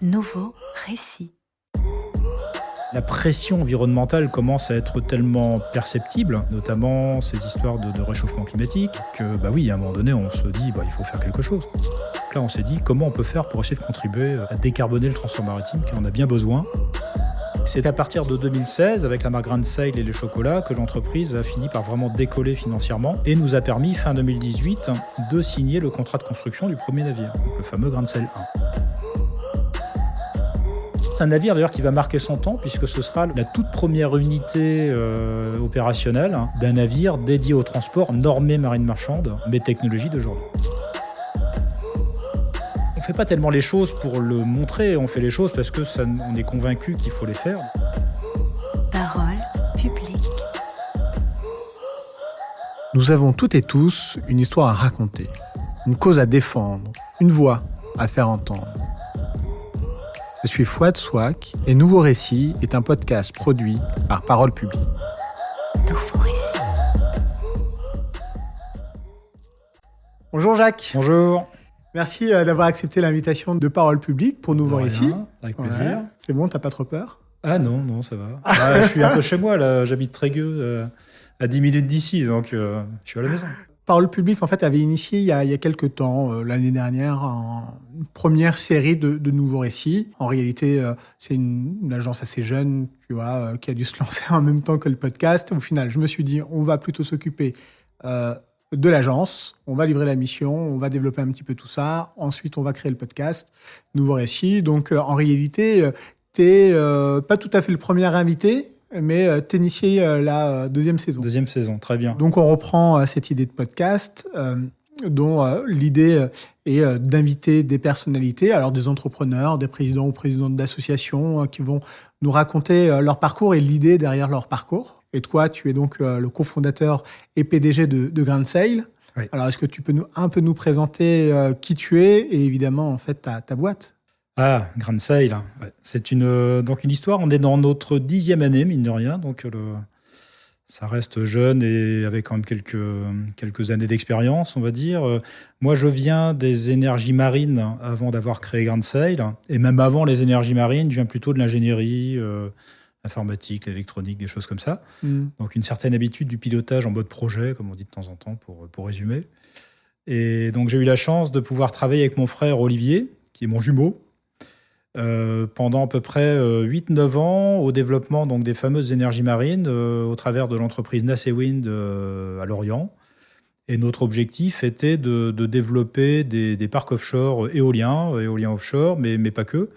Nouveau récit. La pression environnementale commence à être tellement perceptible, notamment ces histoires de réchauffement climatique, que oui, à un moment donné, on se dit il faut faire quelque chose. Donc là, on s'est dit comment on peut faire pour essayer de contribuer à décarboner le transport maritime, qui en a bien besoin. C'est à partir de 2016, avec la marque Grand Sail et les chocolats, que l'entreprise a fini par vraiment décoller financièrement et nous a permis, fin 2018, de signer le contrat de construction du premier navire, donc le fameux Grand Sail 1. C'est un navire d'ailleurs qui va marquer son temps puisque ce sera la toute première unité opérationnelle d'un navire dédié au transport normé marine marchande, mais technologie d'aujourd'hui. On ne fait pas tellement les choses pour le montrer, on fait les choses parce on est convaincu qu'il faut les faire. Parole publique. Nous avons toutes et tous une histoire à raconter, une cause à défendre, une voix à faire entendre. Je suis Fouad Souak et Nouveau Récit est un podcast produit par Parole publique. Nouveau récit. Bonjour Jacques. Bonjour. Merci d'avoir accepté l'invitation de Parole publique pour Nouveau Récit. Avec plaisir. Ouais, c'est bon, t'as pas trop peur? Ah non, ça va. Je suis un peu chez moi, là. J'habite Trégueux, à 10 minutes d'ici, donc je suis à la maison. Parole publique, en fait, avait initié il y a quelques temps, l'année dernière, une première série de nouveaux récits. En réalité, c'est une agence assez jeune, tu vois, qui a dû se lancer en même temps que le podcast. Au final, je me suis dit, on va plutôt s'occuper de l'agence, on va livrer la mission, on va développer un petit peu tout ça. Ensuite, on va créer le podcast Nouveau Récit. Donc, en réalité, t'es pas tout à fait le premier invité, mais t'initié la deuxième saison. Deuxième saison, très bien. Donc on reprend cette idée de podcast dont l'idée est d'inviter des personnalités, alors des entrepreneurs, des présidents ou présidentes d'associations qui vont nous raconter leur parcours et l'idée derrière leur parcours. Et toi, tu es donc le cofondateur et PDG de Grand Sail. Oui. Alors est-ce que tu peux un peu nous présenter qui tu es et évidemment en fait ta boîte? Ah, Grand Sail. Ouais. C'est donc une histoire. On est dans notre 10e année, mine de rien. Donc, ça reste jeune et avec quand même quelques années d'expérience, on va dire. Moi, je viens des énergies marines avant d'avoir créé Grand Sail. Et même avant les énergies marines, je viens plutôt de l'ingénierie, l'informatique, l'électronique, des choses comme ça. Donc, une certaine habitude du pilotage en mode projet, comme on dit de temps en temps, pour résumer. Et donc, j'ai eu la chance de pouvoir travailler avec mon frère Olivier, qui est mon jumeau, pendant à peu près 8-9 ans au développement donc, des fameuses énergies marines au travers de l'entreprise Nasewind à Lorient. Et notre objectif était de développer des parcs offshore éoliens offshore, mais pas que.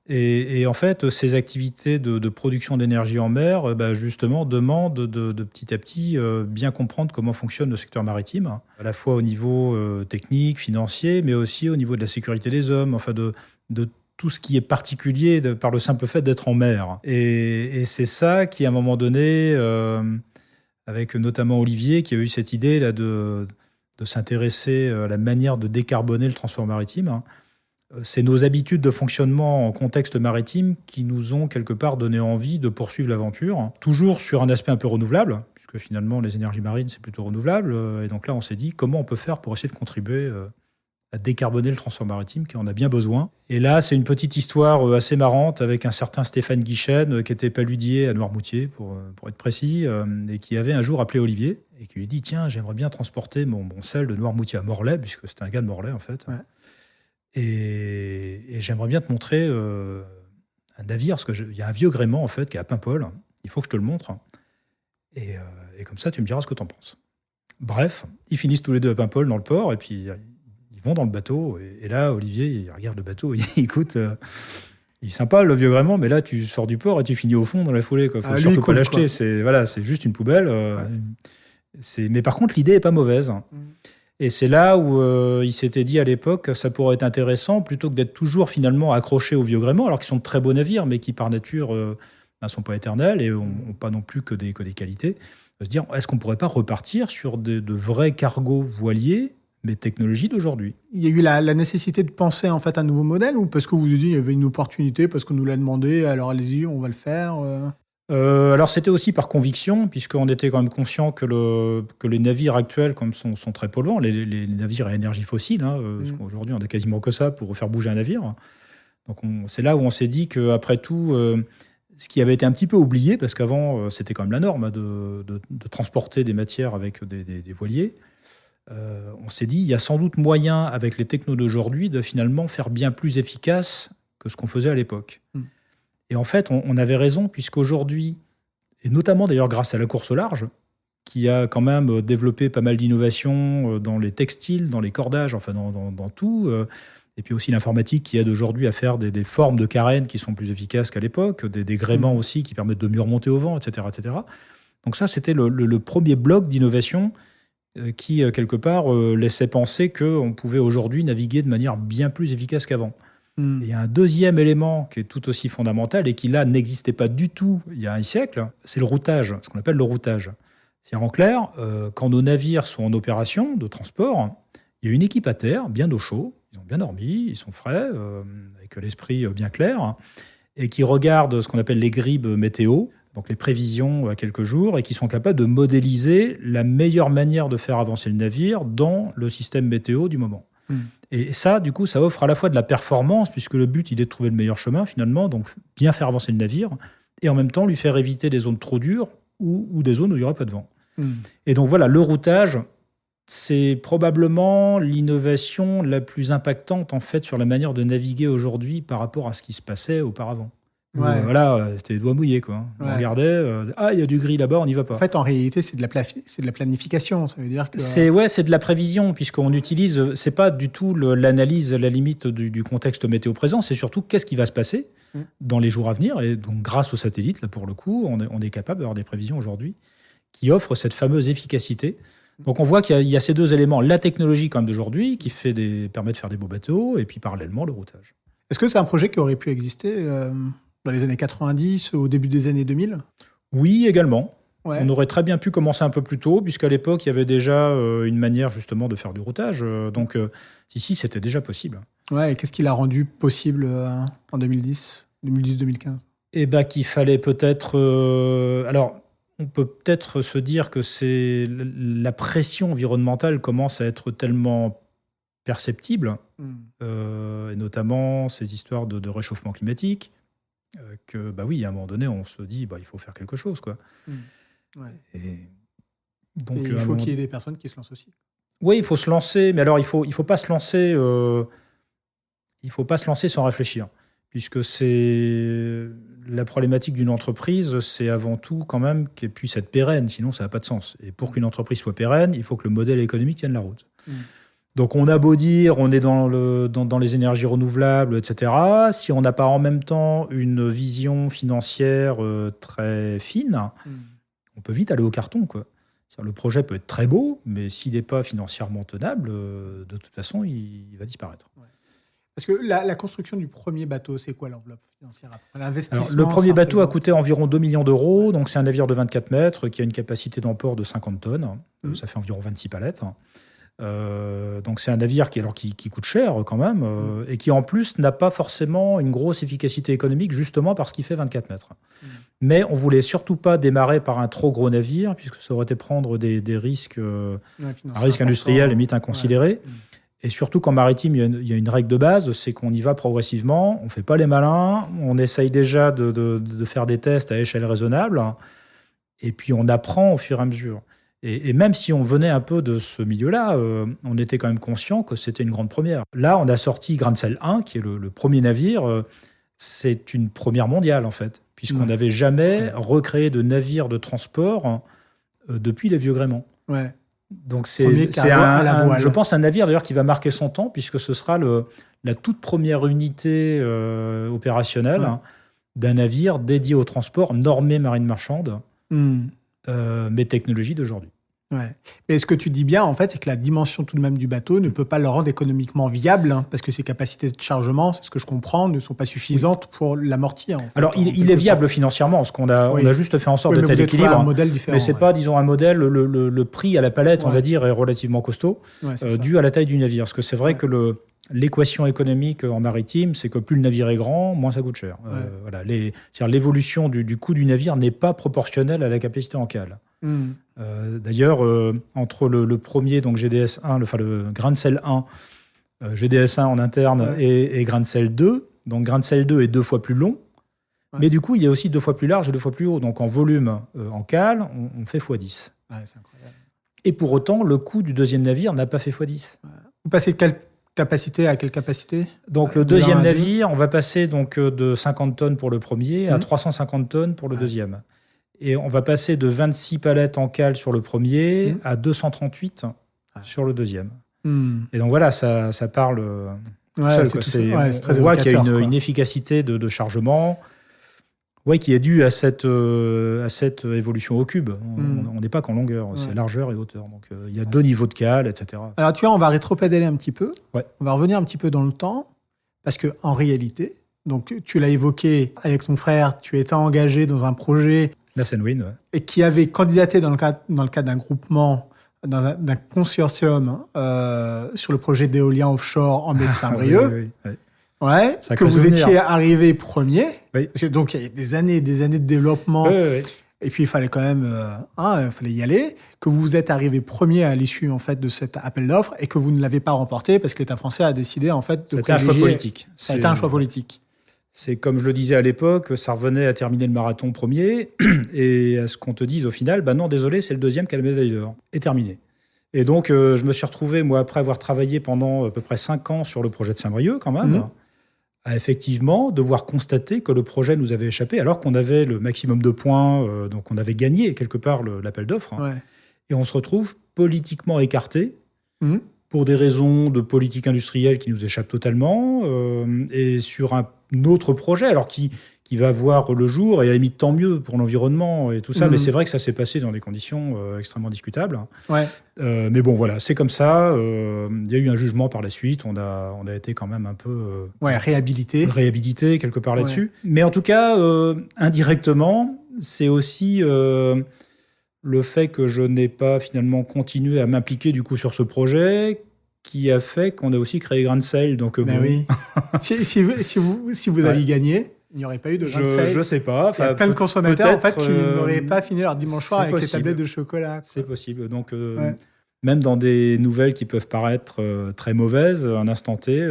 Et en fait, ces activités de production d'énergie en mer, justement, demandent de petit à petit bien comprendre comment fonctionne le secteur maritime, à la fois au niveau technique, financier, mais aussi au niveau de la sécurité des hommes, enfin de tout ce qui est particulier par le simple fait d'être en mer. Et c'est ça qui, à un moment donné, avec notamment Olivier, qui a eu cette idée là de s'intéresser à la manière de décarboner le transport maritime, c'est nos habitudes de fonctionnement en contexte maritime qui nous ont quelque part donné envie de poursuivre l'aventure, toujours sur un aspect un peu renouvelable, puisque finalement les énergies marines c'est plutôt renouvelable. Et donc là on s'est dit comment on peut faire pour essayer de contribuer à décarboner le transport maritime qui en a bien besoin. Et là, c'est une petite histoire assez marrante avec un certain Stéphane Guichen qui était paludier à Noirmoutier, pour être précis, et qui avait un jour appelé Olivier et qui lui dit « Tiens, j'aimerais bien transporter mon sel de Noirmoutier à Morlaix, puisque c'était un gars de Morlaix, en fait. Ouais. Et j'aimerais bien te montrer un navire, parce qu'il y a un vieux gréement, en fait, qui est à Paimpol. Il faut que je te le montre. Et comme ça, tu me diras ce que tu en penses. » Bref, ils finissent tous les deux à Paimpol, dans le port, et puis ils vont dans le bateau, et là, Olivier, il regarde le bateau, il dit, écoute, il est sympa, le vieux gréement, mais là, tu sors du port et tu finis au fond dans la foulée. Il faut surtout pas l'acheter. C'est juste une poubelle. Mais par contre, l'idée est pas mauvaise. Et c'est là où il s'était dit à l'époque, ça pourrait être intéressant, plutôt que d'être toujours finalement accroché au vieux gréement, alors qu'ils sont de très beaux navires, mais qui par nature ne sont pas éternels et n'ont pas non plus que des qualités, de se dire, est-ce qu'on pourrait pas repartir sur de vrais cargos voiliers, mais technologie d'aujourd'hui? Il y a eu la nécessité de penser en fait un nouveau modèle, ou parce que vous vous dites qu'il y avait une opportunité, parce qu'on nous l'a demandé, alors allez-y, on va le faire Alors c'était aussi par conviction, puisqu'on était quand même conscient que les navires actuels comme sont très polluants, les navires à énergie fossile, parce qu'aujourd'hui on n'a quasiment que ça pour faire bouger un navire. Donc c'est là où on s'est dit qu'après tout, ce qui avait été un petit peu oublié, parce qu'avant, c'était quand même la norme de transporter des matières avec des voiliers, on s'est dit, il y a sans doute moyen, avec les technos d'aujourd'hui, de finalement faire bien plus efficace que ce qu'on faisait à l'époque. Et en fait, on avait raison, puisqu'aujourd'hui, et notamment d'ailleurs grâce à la course au large, qui a quand même développé pas mal d'innovations dans les textiles, dans les cordages, enfin dans tout, et puis aussi l'informatique qui aide aujourd'hui à faire des formes de carènes qui sont plus efficaces qu'à l'époque, des gréements aussi qui permettent de mieux remonter au vent, etc. etc. Donc ça, c'était le premier bloc d'innovation qui, quelque part, laissait penser qu'on pouvait aujourd'hui naviguer de manière bien plus efficace qu'avant. Et il y a un deuxième élément qui est tout aussi fondamental et qui, là, n'existait pas du tout il y a un siècle, c'est le routage, ce qu'on appelle le routage. C'est-à-dire, en clair, quand nos navires sont en opération de transport, il y a une équipe à terre, bien au chaud, ils ont bien dormi, ils sont frais, avec l'esprit bien clair, et qui regardent ce qu'on appelle les grilles météo, donc les prévisions à quelques jours, et qui sont capables de modéliser la meilleure manière de faire avancer le navire dans le système météo du moment. Et ça, du coup, ça offre à la fois de la performance, puisque le but, il est de trouver le meilleur chemin, finalement, donc bien faire avancer le navire, et en même temps lui faire éviter des zones trop dures ou des zones où il n'y aura pas de vent. Et donc voilà, le routage, c'est probablement l'innovation la plus impactante, en fait, sur la manière de naviguer aujourd'hui par rapport à ce qui se passait auparavant. Voilà, c'était les doigts mouillés, quoi. On regardait, il y a du gris là-bas, on n'y va pas. En fait, en réalité, c'est de la planification. Ça veut dire que c'est de la prévision, puisqu'on utilise, c'est pas du tout l'analyse à la limite du contexte météo présent, c'est surtout qu'est-ce qui va se passer dans les jours à venir. Et donc, grâce aux satellites, là, pour le coup, on est capable d'avoir des prévisions aujourd'hui qui offrent cette fameuse efficacité. Donc, on voit qu'il y a ces deux éléments, la technologie quand même d'aujourd'hui, qui permet de faire des beaux bateaux, et puis parallèlement, le routage. Est-ce que c'est un projet qui aurait pu exister dans les années 90, au début des années 2000 ? Oui, également. Ouais. On aurait très bien pu commencer un peu plus tôt, puisqu'à l'époque, il y avait déjà une manière justement de faire du routage. Donc, si, c'était déjà possible. Ouais, et qu'est-ce qui l'a rendu possible en 2010-2015 ? Eh bien, qu'il fallait peut-être... alors, on peut peut-être se dire que la pression environnementale commence à être tellement perceptible, et notamment ces histoires de réchauffement climatique, que, oui, à un moment donné, on se dit, il faut faire quelque chose, quoi. Ouais. Et donc, il faut qu'il y ait des personnes qui se lancent aussi. Oui, il faut se lancer, mais alors il faut pas se lancer. Il faut pas se lancer sans réfléchir, puisque c'est la problématique d'une entreprise, c'est avant tout quand même qu'elle puisse être pérenne, sinon ça n'a pas de sens. Et pour qu'une entreprise soit pérenne, il faut que le modèle économique tienne la route. Donc on a beau dire, on est dans les énergies renouvelables, etc. Si on n'a pas en même temps une vision financière très fine, on peut vite aller au carton, quoi. Le projet peut être très beau, mais s'il n'est pas financièrement tenable, de toute façon, il va disparaître. Ouais. Parce que la construction du premier bateau, c'est quoi l'enveloppe financière après l'investissement? Alors, le premier bateau a coûté environ 2 millions d'euros. Donc, c'est un navire de 24 mètres qui a une capacité d'emport de 50 tonnes. Ça fait environ 26 palettes. Donc, c'est un navire qui coûte cher quand même et qui, en plus, n'a pas forcément une grosse efficacité économique, justement parce qu'il fait 24 mètres. Mais on ne voulait surtout pas démarrer par un trop gros navire, puisque ça aurait été prendre des risques, un risque industriel limite inconsidéré. Et surtout qu'en maritime, il y a une règle de base, c'est qu'on y va progressivement, on ne fait pas les malins, on essaye déjà de faire des tests à échelle raisonnable, et puis on apprend au fur et à mesure. Et même si on venait un peu de ce milieu-là, on était quand même conscient que c'était une grande première. Là, on a sorti Grancel 1, qui est le premier navire. C'est une première mondiale, en fait, puisqu'on n'avait jamais recréé de navire de transport depuis les vieux gréements. Ouais. Donc c'est je pense, un navire d'ailleurs qui va marquer son temps, puisque ce sera la toute première unité opérationnelle d'un navire dédié au transport normé marine marchande, mais technologie d'aujourd'hui. Ouais. Mais ce que tu dis bien, en fait, c'est que la dimension tout de même du bateau ne peut pas le rendre économiquement viable, parce que ses capacités de chargement, c'est ce que je comprends, ne sont pas suffisantes pour l'amortir. En fait, alors, il est viable financièrement, parce qu'on a, on a juste fait en sorte d'être à l'équilibre. Un modèle différent, mais c'est pas, disons, un modèle. Le prix à la palette, on va dire, est relativement costaud, dû à la taille du navire. Parce que c'est vrai que l'équation économique en maritime, c'est que plus le navire est grand, moins ça coûte cher. Voilà. C'est-à-dire l'évolution du coût du navire n'est pas proportionnelle à la capacité en cale. D'ailleurs, entre le premier, donc GDS 1, le Grancel 1, GDS 1 en interne et Grancel 2, Donc Grain de sel 2 est 2 fois plus long, Ouais. mais du coup, il est aussi 2 fois plus large et 2 fois plus haut. Donc en volume, en cale, on fait x10. Ouais, c'est incroyable. Et pour autant, le coût du deuxième navire n'a pas fait x10. Vous passez de quelle capacité à quelle capacité? Donc le De un deuxième à deux. navire, on va passer donc de 50 tonnes pour le premier à Mhm. 350 tonnes pour le Ouais. deuxième. Et on va passer de 26 palettes en cale sur le premier Mhm. à 238 sur le deuxième. Hmm. Et donc voilà, ça parle Ouais, seul, c'est quoi. tout- C'est- ouais, c'est très on voit qu'il y a évocateur, une quoi. efficacité de chargement qui est due à cette évolution au cube. On n'est pas qu'en longueur, c'est Ouais. largeur et hauteur. Donc il y a 2 niveaux de cale, etc. Alors, tu vois, on va rétropédaler un petit peu. Ouais. On va revenir un petit peu dans le temps. Parce que en réalité, donc, tu l'as évoqué avec ton frère, tu étais engagé dans un projet La Senwind, ouais. et qui avait candidaté dans le cadre d'un groupement, d'un consortium sur le projet d'éolien offshore en baie de Saint-Brieuc. Oui, oui, oui. Ouais, Sacré que vous souvenir. étiez arrivé premier. Oui. Parce que, donc, il y a des années et des années de développement. Oui, oui, oui. Et puis, il fallait quand même il fallait y aller. Que vous êtes arrivé premier à l'issue en fait, de cet appel d'offres et que vous ne l'avez pas remporté parce que l'État français a décidé en fait, de C'était un choix privilégier- politique. Ça a été un choix politique. C'est comme je le disais à l'époque, ça revenait à terminer le marathon premier et à ce qu'on te dise au final, bah non, désolé, c'est le deuxième qui a la médaille d'or. Et terminé. Et donc, je me suis retrouvé, moi, après avoir travaillé pendant à peu près 5 ans sur le projet de Saint-Brieuc, quand même, Mhm. à effectivement devoir constater que le projet nous avait échappé, alors qu'on avait le maximum de points, donc on avait gagné quelque part l'appel d'offres. Hein. Ouais. Et on se retrouve politiquement écarté Mhm. pour des raisons de politique industrielle qui nous échappent totalement, et sur un autre projet, alors qui va voir le jour, et à la limite tant mieux pour l'environnement et tout ça, Mhm. mais c'est vrai que ça s'est passé dans des conditions extrêmement discutables. Ouais. Mais bon, voilà, c'est comme ça. Il y a eu un jugement par la suite, on a été quand même un peu Ouais, réhabilité. réhabilité quelque part Ouais. là-dessus. Mais en tout cas, indirectement, c'est aussi le fait que je n'ai pas finalement continué à m'impliquer du coup sur ce projet qui a fait qu'on a aussi créé Grain de Sale. Donc Ben bon, oui. si vous Ouais. aviez gagné, il n'y aurait pas eu de grain de sel. je sais pas. Il y a plein de consommateurs en fait, qui peut-être, n'auraient pas fini leur dimanche soir c'est avec les possible. tablettes de chocolat. C'est possible. Donc Ouais. même dans des nouvelles qui peuvent paraître très mauvaises, à un instant T,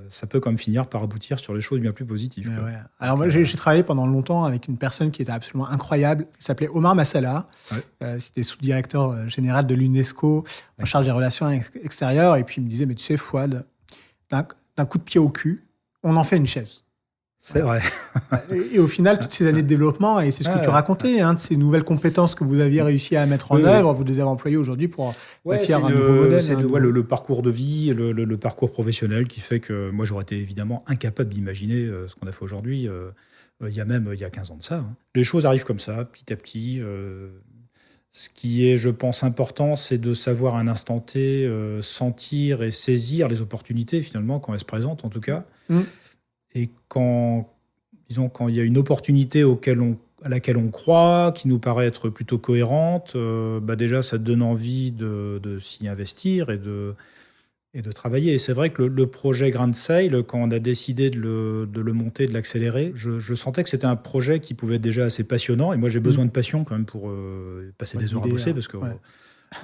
ça peut quand même finir par aboutir sur les choses bien plus positives. Mais quoi. ouais. Alors moi, j'ai travaillé pendant longtemps avec une personne qui était absolument incroyable, qui s'appelait Omar Massala. Ouais. C'était sous-directeur général de l'UNESCO en Ouais. charge des relations extérieures. Et puis il me disait, mais tu sais, Fouad, d'un coup de pied au cul, on en fait une chaise. C'est vrai. Et au final, toutes ces années de développement, et c'est ce que tu racontais, hein, de ces nouvelles compétences que vous aviez réussi à mettre en Oui, œuvre, vous les avez employées aujourd'hui pour bâtir un nouveau modèle. C'est un nouveau- le parcours de vie, le parcours professionnel qui fait que moi, j'aurais été évidemment incapable d'imaginer ce qu'on a fait aujourd'hui. Il y a 15 ans de ça. Hein. Les choses arrivent comme ça, petit à petit. Ce qui est, je pense, important, c'est de savoir à un instant T sentir et saisir les opportunités, finalement, quand elles se présentent, en tout cas. Mm. Et quand il y a une opportunité à laquelle on croit, qui nous paraît être plutôt cohérente, déjà, ça te donne envie de s'y investir et de travailler. Et c'est vrai que le projet Grain de Sale, quand on a décidé de le monter, de l'accélérer, je sentais que c'était un projet qui pouvait être déjà assez passionnant. Et moi, j'ai besoin de passion quand même pour passer des heures à l'idée, bosser, hein. parce que Ouais.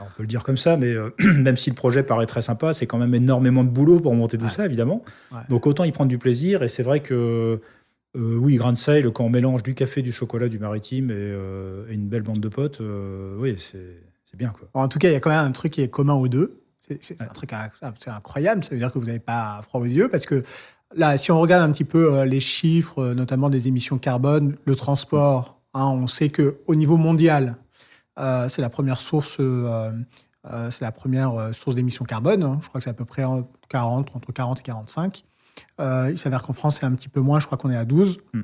on peut le dire comme ça, mais même si le projet paraît très sympa, c'est quand même énormément de boulot pour monter tout Ouais. ça, évidemment. Ouais. Donc autant y prendre du plaisir. Et c'est vrai que oui, Grain de Sale, quand on mélange du café, du chocolat, du maritime et une belle bande de potes, oui, c'est bien, quoi. En tout cas, il y a quand même un truc qui est commun aux deux. C'est Ouais. un truc c'est incroyable. Ça veut dire que vous n'avez pas froid aux yeux parce que là, si on regarde un petit peu les chiffres, notamment des émissions carbone, le transport, hein, on sait que au niveau mondial, c'est la première source, d'émissions carbone. Hein. Je crois que c'est à peu près entre 40 et 45. Il s'avère qu'en France, c'est un petit peu moins. Je crois qu'on est à 12. Mm.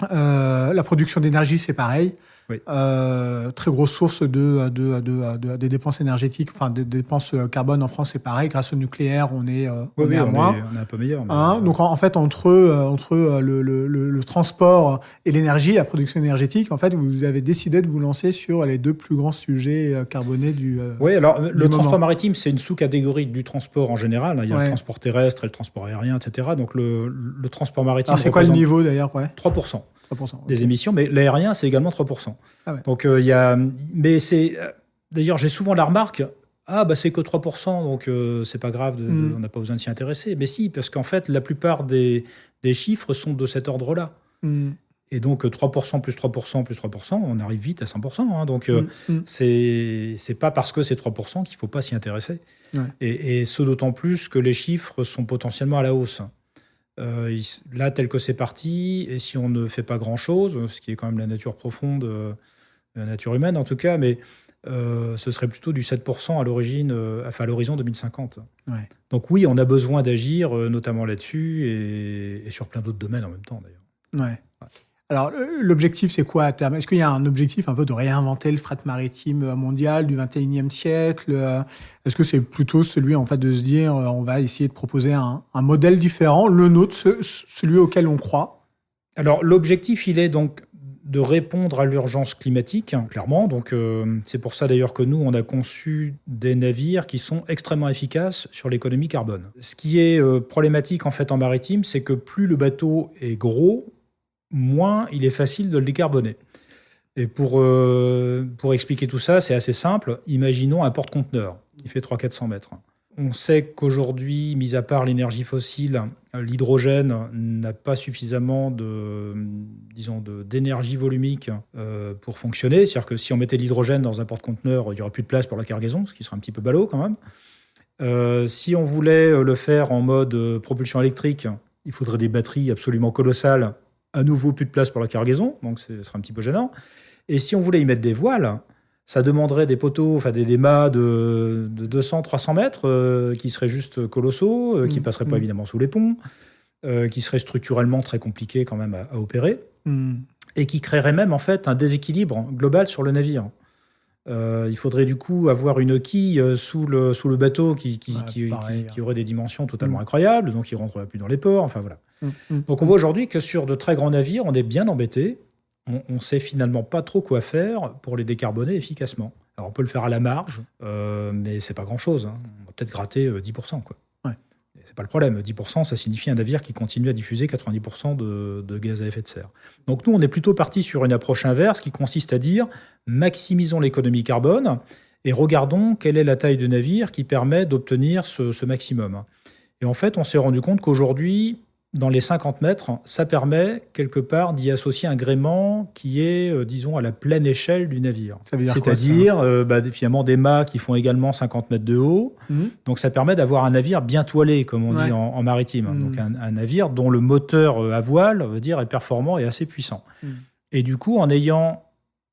La production d'énergie, c'est pareil. Oui. Très grosse source des dépenses énergétiques, enfin des dépenses carbone en France, c'est pareil. Grâce au nucléaire, on est à moins. On est un peu meilleur. mais, Hein, donc en fait, entre le transport et l'énergie, la production énergétique, en fait, vous avez décidé de vous lancer sur les deux plus grands sujets carbonés du. Oui, alors le moment. transport maritime, c'est une sous-catégorie du transport en général. Il y a Ouais. le transport terrestre et le transport aérien, etc. Donc le transport maritime Alors c'est quoi le représente niveau d'ailleurs, ouais, 3% 3%. des ok. émissions, mais l'aérien, c'est également 3%. Ah ouais. Donc il y a... Mais c'est... D'ailleurs, j'ai souvent la remarque, Ah, bah c'est que 3%, donc c'est pas grave, on n'a pas besoin de s'y intéresser. Mais si, parce qu'en fait, la plupart des chiffres sont de cet ordre-là. Mm. Et donc 3% plus 3% plus 3%, on arrive vite à 100%. Hein. Donc Mm. c'est pas parce que c'est 3% qu'il ne faut pas s'y intéresser. Ouais. Et ce d'autant plus que les chiffres sont potentiellement à la hausse. Là, tel que c'est parti, et si on ne fait pas grand-chose, ce qui est quand même la nature profonde, la nature humaine en tout cas, mais ce serait plutôt du 7% à l'origine, à l'horizon 2050. Ouais. Donc oui, on a besoin d'agir, notamment là-dessus, et sur plein d'autres domaines en même temps d'ailleurs. Ouais. Alors, l'objectif, c'est quoi à terme? Est-ce qu'il y a un objectif un peu de réinventer le fret maritime mondial du 21e siècle? Est-ce que c'est plutôt celui, en fait, de se dire, on va essayer de proposer un modèle différent, le nôtre, celui auquel on croit? Alors, l'objectif, il est donc de répondre à l'urgence climatique, clairement. Donc, c'est pour ça d'ailleurs que nous, on a conçu des navires qui sont extrêmement efficaces sur l'économie carbone. Ce qui est problématique, en fait, en maritime, c'est que plus le bateau est gros, moins il est facile de le décarboner. Et pour expliquer tout ça, c'est assez simple. Imaginons un porte-conteneur qui fait 300-400 mètres. On sait qu'aujourd'hui, mis à part l'énergie fossile, l'hydrogène n'a pas suffisamment d'énergie volumique pour fonctionner. C'est-à-dire que si on mettait de l'hydrogène dans un porte-conteneur, il n'y aurait plus de place pour la cargaison, ce qui serait un petit peu ballot quand même. Si on voulait le faire en mode propulsion électrique, il faudrait des batteries absolument colossales. À nouveau, plus de place pour la cargaison, donc ce serait un petit peu gênant. Et si on voulait y mettre des voiles, ça demanderait des poteaux, enfin des mâts de 200-300 mètres qui seraient juste colossaux, qui ne passeraient pas évidemment sous les ponts, qui seraient structurellement très compliqués quand même à opérer, et qui créeraient même en fait un déséquilibre global sur le navire. Il faudrait du coup avoir une quille sous le bateau qui aurait des dimensions totalement incroyables, donc il ne rentrerait plus dans les ports, enfin voilà. Donc on voit aujourd'hui que sur de très grands navires, on est bien embêté. On ne sait finalement pas trop quoi faire pour les décarboner efficacement. Alors on peut le faire à la marge, mais c'est pas grand-chose. Hein. On va peut-être gratter 10%. Quoi. Ouais. Et c'est pas le problème. 10%, ça signifie un navire qui continue à diffuser 90% de gaz à effet de serre. Donc nous, on est plutôt parti sur une approche inverse qui consiste à dire maximisons l'économie carbone et regardons quelle est la taille de navire qui permet d'obtenir ce maximum. Et en fait, on s'est rendu compte qu'aujourd'hui, dans les 50 mètres, ça permet quelque part d'y associer un gréement qui est, disons, à la pleine échelle du navire. Ça veut dire c'est-à-dire finalement des mâts qui font également 50 mètres de haut. Donc ça permet d'avoir un navire bien toilé, comme on dit en maritime. Donc un navire dont le moteur à voile est performant et assez puissant. Et du coup, en ayant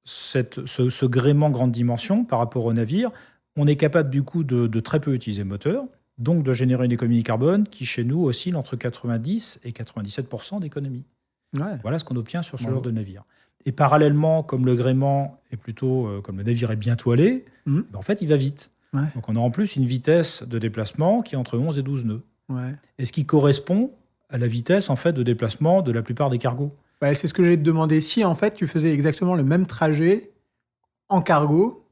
ce gréement grande dimension par rapport au navire, on est capable du coup de très peu utiliser le moteur, donc de générer une économie carbone qui, chez nous, oscille entre 90 et 97% d'économie. Ouais. Voilà ce qu'on obtient sur ce genre de navire. Et parallèlement, comme le gréement est plutôt, comme le navire est bien toilé, en fait, il va vite. Ouais. Donc on a en plus une vitesse de déplacement qui est entre 11 et 12 nœuds. Ouais. Et ce qui correspond à la vitesse en fait, de déplacement de la plupart des cargos. Ouais, c'est ce que j'allais te demander. Si, en fait, tu faisais exactement le même trajet en cargo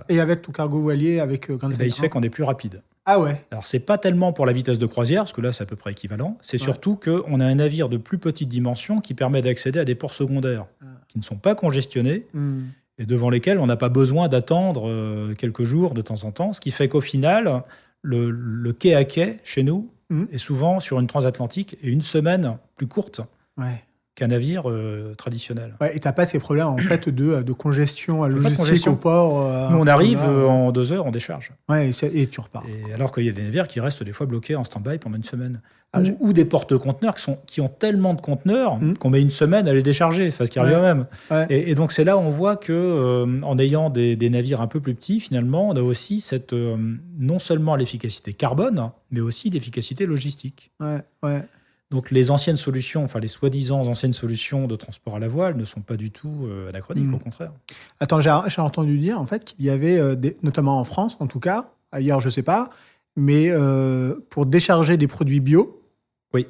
et avec ton cargo voilier avec Grand il se fait qu'on est plus rapide. Ah ouais. Alors, c'est pas tellement pour la vitesse de croisière, parce que là, c'est à peu près équivalent. C'est surtout qu'on a un navire de plus petite dimension qui permet d'accéder à des ports secondaires qui ne sont pas congestionnés et devant lesquels on n'a pas besoin d'attendre quelques jours de temps en temps. Ce qui fait qu'au final, le quai à quai, chez nous, est souvent sur une transatlantique et une semaine plus courte qu'un navire traditionnel. Ouais, et tu n'as pas ces problèmes en fait, de congestion logistique au port. Nous, on arrive en 2 heures, on décharge. Ouais, et tu repars. Et alors qu'il y a des navires qui restent des fois bloqués en stand-by pendant une semaine. Ou des porte-conteneurs qui ont tellement de conteneurs qu'on met une semaine à les décharger, enfin, ce qui revient même. Ouais. Et donc, c'est là où on voit qu'en ayant des navires un peu plus petits, finalement, on a aussi non seulement l'efficacité carbone, mais aussi l'efficacité logistique. Ouais. Donc les anciennes solutions, enfin les soi-disant anciennes solutions de transport à la voile ne sont pas du tout anachroniques, au contraire. Attends, j'ai entendu dire en fait qu'il y avait, notamment en France en tout cas, ailleurs je ne sais pas, mais pour décharger des produits bio,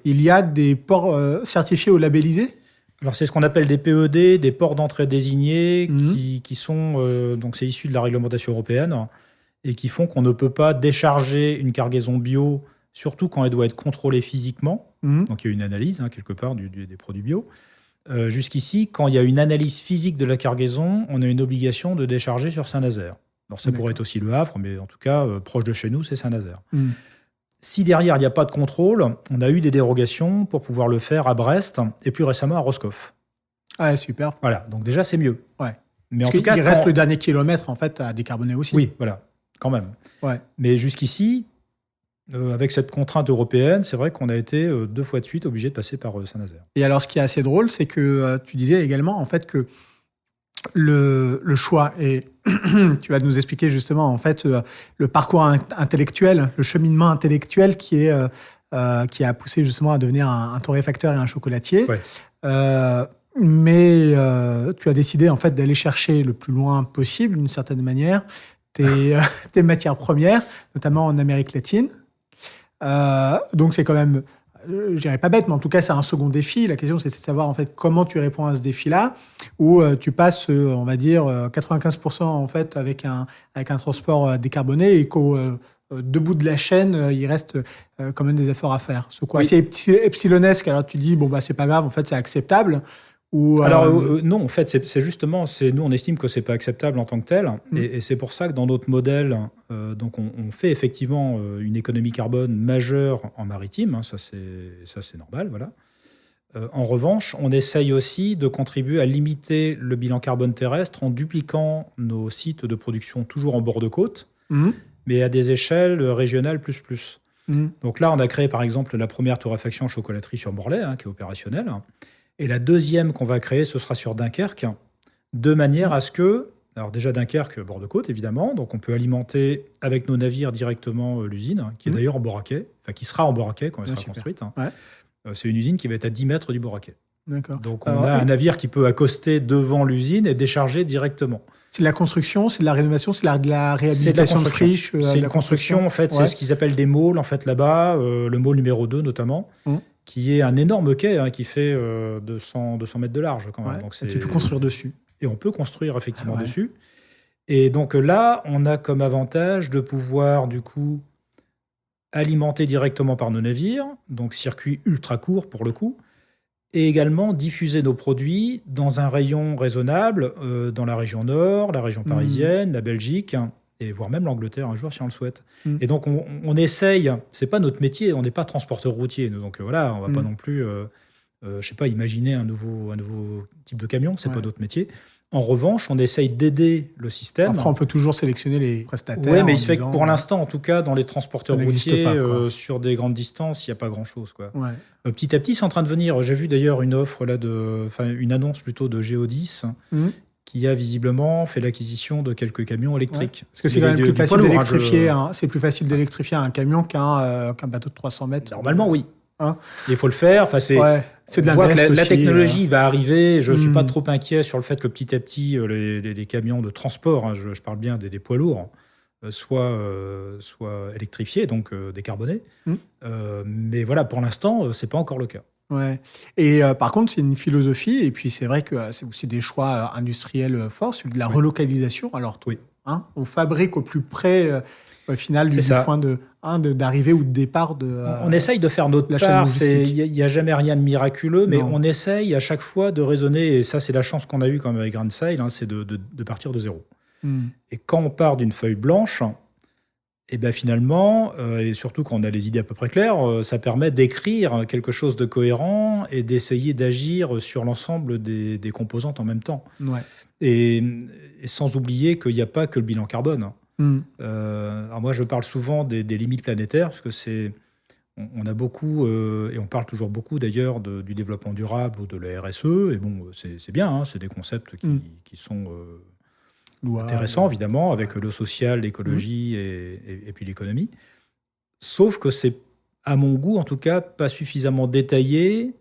il y a des ports certifiés ou labellisés. Alors c'est ce qu'on appelle des PED, des ports d'entrée désignés, qui sont, donc c'est issu de la réglementation européenne, et qui font qu'on ne peut pas décharger une cargaison bio, surtout quand elle doit être contrôlée physiquement. Donc il y a une analyse quelque part des produits bio. Jusqu'ici, quand il y a une analyse physique de la cargaison, on a une obligation de décharger sur Saint-Nazaire. Alors ça pourrait être aussi Le Havre, mais en tout cas, proche de chez nous, c'est Saint-Nazaire. Mm. Si derrière, il n'y a pas de contrôle, on a eu des dérogations pour pouvoir le faire à Brest et plus récemment à Roscoff. Ah, super. Voilà, donc déjà, c'est mieux. Ouais. Mais Parce en tout cas, qu'il reste le dernier kilomètre, en fait, à décarboner aussi. Oui, voilà, quand même. Ouais. Mais jusqu'ici, avec cette contrainte européenne, c'est vrai qu'on a été 2 fois de suite obligé de passer par Saint-Nazaire. Et alors, ce qui est assez drôle, c'est que tu disais également, en fait, que le choix, et tu vas nous expliquer justement, en fait, le parcours intellectuel, le cheminement intellectuel qui a poussé justement à devenir un torréfacteur et un chocolatier. Ouais. Mais tu as décidé, en fait, d'aller chercher le plus loin possible, d'une certaine manière, tes matières premières, notamment en Amérique latine. Donc, c'est quand même, je dirais pas bête, mais en tout cas, c'est un second défi. La question, c'est de savoir, en fait, comment tu réponds à ce défi-là, où tu passes, on va dire, 95% en fait, avec un transport décarboné, et qu'au debout de la chaîne, il reste quand même des efforts à faire. Ce quoi, c'est epsilonesque. Alors, tu dis, bon, bah, c'est pas grave, en fait, c'est acceptable. Ou, alors non, en fait, c'est justement, nous on estime que c'est pas acceptable en tant que tel, et c'est pour ça que dans notre modèle, donc on fait effectivement une économie carbone majeure en maritime, hein, ça c'est normal, voilà. En revanche, on essaye aussi de contribuer à limiter le bilan carbone terrestre en dupliquant nos sites de production toujours en bord de côte, mais à des échelles régionales plus. Donc là, on a créé par exemple la première torréfaction chocolaterie sur Morlaix, hein, qui est opérationnelle. Et la deuxième qu'on va créer, ce sera sur Dunkerque, de manière à ce que, alors déjà Dunkerque, bord de côte évidemment, donc on peut alimenter avec nos navires directement l'usine, hein, qui est d'ailleurs en Boracay, enfin qui sera en Boracay quand elle sera construite. Hein. Ouais. C'est une usine qui va être à 10 mètres du Boracay. D'accord. Donc on a un navire qui peut accoster devant l'usine et décharger directement. C'est de la construction, c'est de la rénovation, c'est de la réhabilitation de friches. C'est une construction, en fait, c'est ce qu'ils appellent des môles, en fait, là-bas, le môle numéro 2 notamment. Qui est un énorme quai, hein, qui fait 200 mètres de large quand même. Ouais, donc tu peux construire dessus. Et on peut construire effectivement dessus. Et donc là, on a comme avantage de pouvoir du coup alimenter directement par nos navires, donc circuit ultra court pour le coup, et également diffuser nos produits dans un rayon raisonnable dans la région nord, la région parisienne, la Belgique, et voire même l'Angleterre un jour si on le souhaite. Et donc on essaye, c'est pas notre métier, on n'est pas transporteur routier, nous, donc voilà, on va pas non plus, je sais pas, imaginer un nouveau type de camion, c'est pas notre métier. En revanche, on essaye d'aider le système. Après, on peut toujours sélectionner les prestataires. Oui, mais il se fait que pour l'instant, en tout cas, dans les transporteurs routiers, sur des grandes distances, il n'y a pas grand-chose, quoi. Ouais. Petit à petit, c'est en train de venir. J'ai vu d'ailleurs une offre là une annonce plutôt de Géodis. Qui a visiblement fait l'acquisition de quelques camions électriques. Parce que c'est quand même plus facile d'électrifier. C'est plus facile d'électrifier un camion qu'un bateau de 300 mètres. Normalement, oui. Hein, il faut le faire. Enfin, c'est de la la technologie va arriver. Je ne suis pas trop inquiet sur le fait que petit à petit, les camions de transport, hein, je parle bien des poids lourds, soient électrifiés, donc décarbonés. Mais voilà, pour l'instant, ce n'est pas encore le cas. Ouais. Et par contre, c'est une philosophie, et puis c'est vrai que c'est aussi des choix industriels forts, celui de la relocalisation. Alors, on fabrique au plus près, au final, du point d'arrivée ou de départ de on essaye de faire notre part. Il n'y a jamais rien de miraculeux, mais on essaye à chaque fois de raisonner, et ça, c'est la chance qu'on a eue quand même avec Grand Sail, hein, c'est de partir de zéro. Et quand on part d'une feuille blanche, et bien finalement, et surtout quand on a les idées à peu près claires, ça permet d'écrire quelque chose de cohérent et d'essayer d'agir sur l'ensemble des composantes en même temps. Ouais. Et sans oublier qu'il n'y a pas que le bilan carbone. Alors moi, je parle souvent des limites planétaires, parce que on a beaucoup, et on parle toujours beaucoup d'ailleurs du développement durable ou de la RSE, et bon, c'est bien, hein, c'est des concepts qui sont... intéressant, évidemment, avec le social, l'écologie et puis l'économie. Sauf que c'est, à mon goût, en tout cas, pas suffisamment détaillé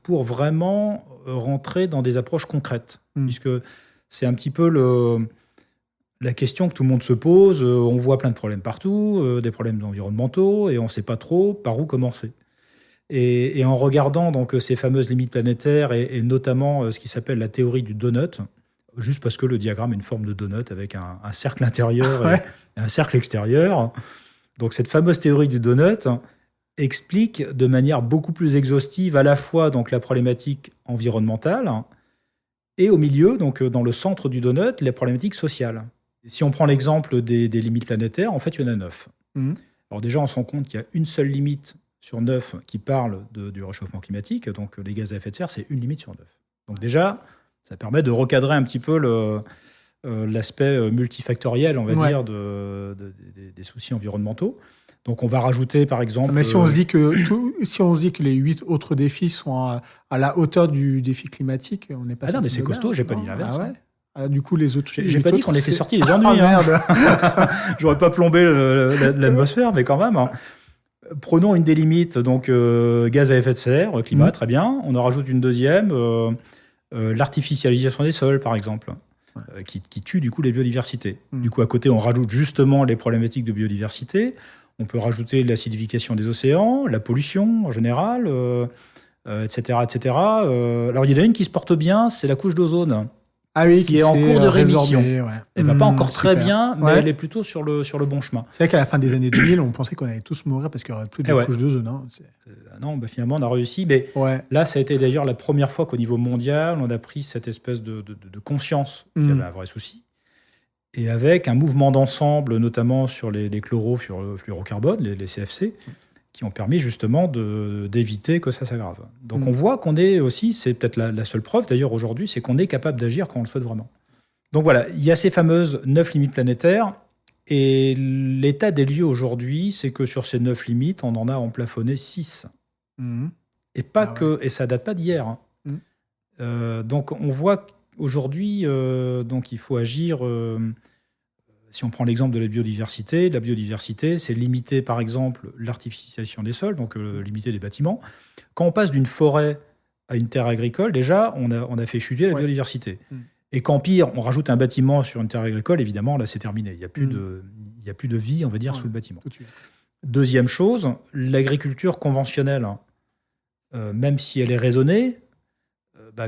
pour vraiment rentrer dans des approches concrètes. Puisque c'est un petit peu la question que tout le monde se pose. On voit plein de problèmes partout, des problèmes environnementaux, et on ne sait pas trop par où commencer. Et en regardant donc ces fameuses limites planétaires, et notamment ce qui s'appelle la théorie du donut, juste parce que le diagramme est une forme de donut avec un cercle intérieur et un cercle extérieur. Donc cette fameuse théorie du donut explique de manière beaucoup plus exhaustive à la fois donc, la problématique environnementale et au milieu, donc dans le centre du donut, les problématiques sociales. Si on prend l'exemple des limites planétaires, en fait, il y en a 9. Mhm. Alors déjà, on se rend compte qu'il y a une seule limite sur 9 qui parle du réchauffement climatique. Donc les gaz à effet de serre, c'est une limite sur 9. Donc déjà, ça permet de recadrer un petit peu l'aspect multifactoriel, on va dire, des soucis environnementaux. Donc on va rajouter, par exemple... Mais si on se dit que les 8 autres défis sont à la hauteur du défi climatique, on n'est pas... Ah non, mais c'est costaud, j'ai pas dit l'inverse. Ah ouais. Du coup, les autres... J'ai pas dit qu'on était sortis des ennuis. Ah merde. J'aurais pas plombé l'atmosphère, mais quand même. Prenons une des limites, donc gaz à effet de serre, climat, très bien. On en rajoute une deuxième, l'artificialisation des sols, par exemple, qui tue du coup les biodiversités. Du coup, à côté, on rajoute justement les problématiques de biodiversité. On peut rajouter l'acidification des océans, la pollution en général, etc., etc. Alors, il y en a une qui se porte bien, c'est la couche d'ozone. Ah oui, qui est en cours de rémission. Ouais. Elle va pas encore très bien, mais Ouais. elle est plutôt sur le bon chemin. C'est vrai qu'à la fin des années 2000, on pensait qu'on allait tous mourir parce qu'il n'y aurait plus de couche d'ozone. Hein. Non, finalement, on a réussi. Mais là, ça a été d'ailleurs la première fois qu'au niveau mondial, on a pris cette espèce de conscience qu'il y avait un vrai souci. Et avec un mouvement d'ensemble, notamment sur les chlorofluorocarbones, les CFC, qui ont permis justement d'éviter que ça s'aggrave. Donc on voit qu'on est aussi, c'est peut-être la seule preuve d'ailleurs aujourd'hui, c'est qu'on est capable d'agir quand on le souhaite vraiment. Donc voilà, il y a ces fameuses 9 limites planétaires, et l'état des lieux aujourd'hui, c'est que sur ces 9 limites, on en a plafonné 6. Et pas que, et ça date pas d'hier. Hein. Donc on voit qu'aujourd'hui, donc il faut agir... Si on prend l'exemple de la biodiversité, c'est limiter, par exemple, l'artificialisation des sols, donc limiter les bâtiments. Quand on passe d'une forêt à une terre agricole, déjà, on a fait chuter la biodiversité. Et quand pire, on rajoute un bâtiment sur une terre agricole, évidemment, là, c'est terminé. Il n'y a plus de vie, on va dire, sous le bâtiment. Deuxième chose, l'agriculture conventionnelle, même si elle est raisonnée,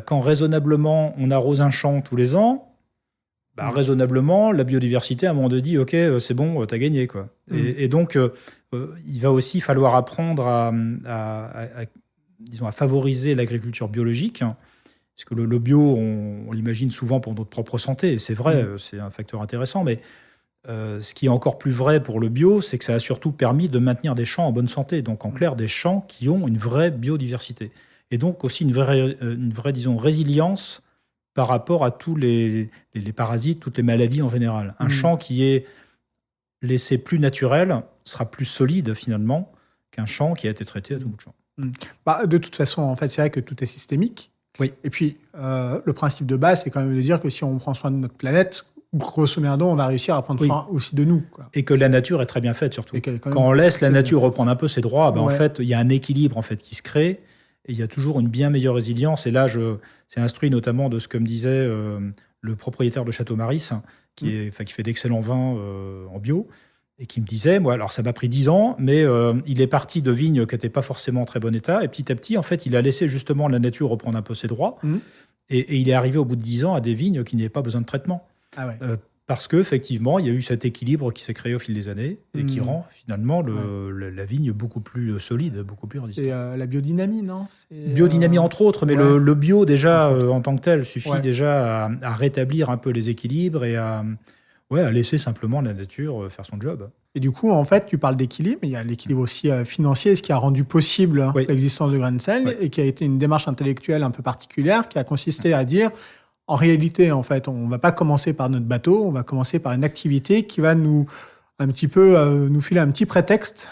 quand raisonnablement on arrose un champ tous les ans, raisonnablement, la biodiversité, à un moment donné, dit « Ok, c'est bon, t'as gagné. » quoi. Et donc, il va aussi falloir apprendre à favoriser l'agriculture biologique, parce que le bio, on l'imagine souvent pour notre propre santé, et c'est vrai, c'est un facteur intéressant, mais ce qui est encore plus vrai pour le bio, c'est que ça a surtout permis de maintenir des champs en bonne santé, donc en clair, des champs qui ont une vraie biodiversité. Et donc aussi une vraie disons, résilience par rapport à tous les parasites, toutes les maladies en général. Un champ qui est laissé plus naturel sera plus solide finalement qu'un champ qui a été traité à tout bout de champ. De toute façon, en fait, c'est vrai que tout est systémique. Oui. Et puis, le principe de base, c'est quand même de dire que si on prend soin de notre planète, grosso merdo, on va réussir à prendre soin aussi de nous. Quoi. Et que la nature est très bien faite, surtout. Quand on laisse la nature reprendre un peu ses droits, en fait, il y a un équilibre en fait, qui se crée. Et il y a toujours une bien meilleure résilience. Et là, c'est instruit notamment de ce que me disait le propriétaire de Château Maris, qui fait d'excellents vins en bio, et qui me disait, alors ça m'a pris 10 ans, mais il est parti de vignes qui n'étaient pas forcément en très bon état, et petit à petit, en fait, il a laissé justement la nature reprendre un peu ses droits, et il est arrivé au bout de 10 ans à des vignes qui n'avaient pas besoin de traitement. Ah ouais. Parce qu'effectivement, il y a eu cet équilibre qui s'est créé au fil des années et qui rend finalement la vigne beaucoup plus solide, beaucoup plus résistante. C'est la biodynamie, non ? Biodynamie entre autres, mais le bio déjà en tant que tel suffit déjà à rétablir un peu les équilibres et à laisser simplement la nature faire son job. Et du coup, en fait, tu parles d'équilibre, mais il y a l'équilibre aussi financier, ce qui a rendu possible l'existence de Grain de Sel et qui a été une démarche intellectuelle un peu particulière qui a consisté à dire... En réalité, en fait, on ne va pas commencer par notre bateau, on va commencer par une activité qui va nous filer un petit prétexte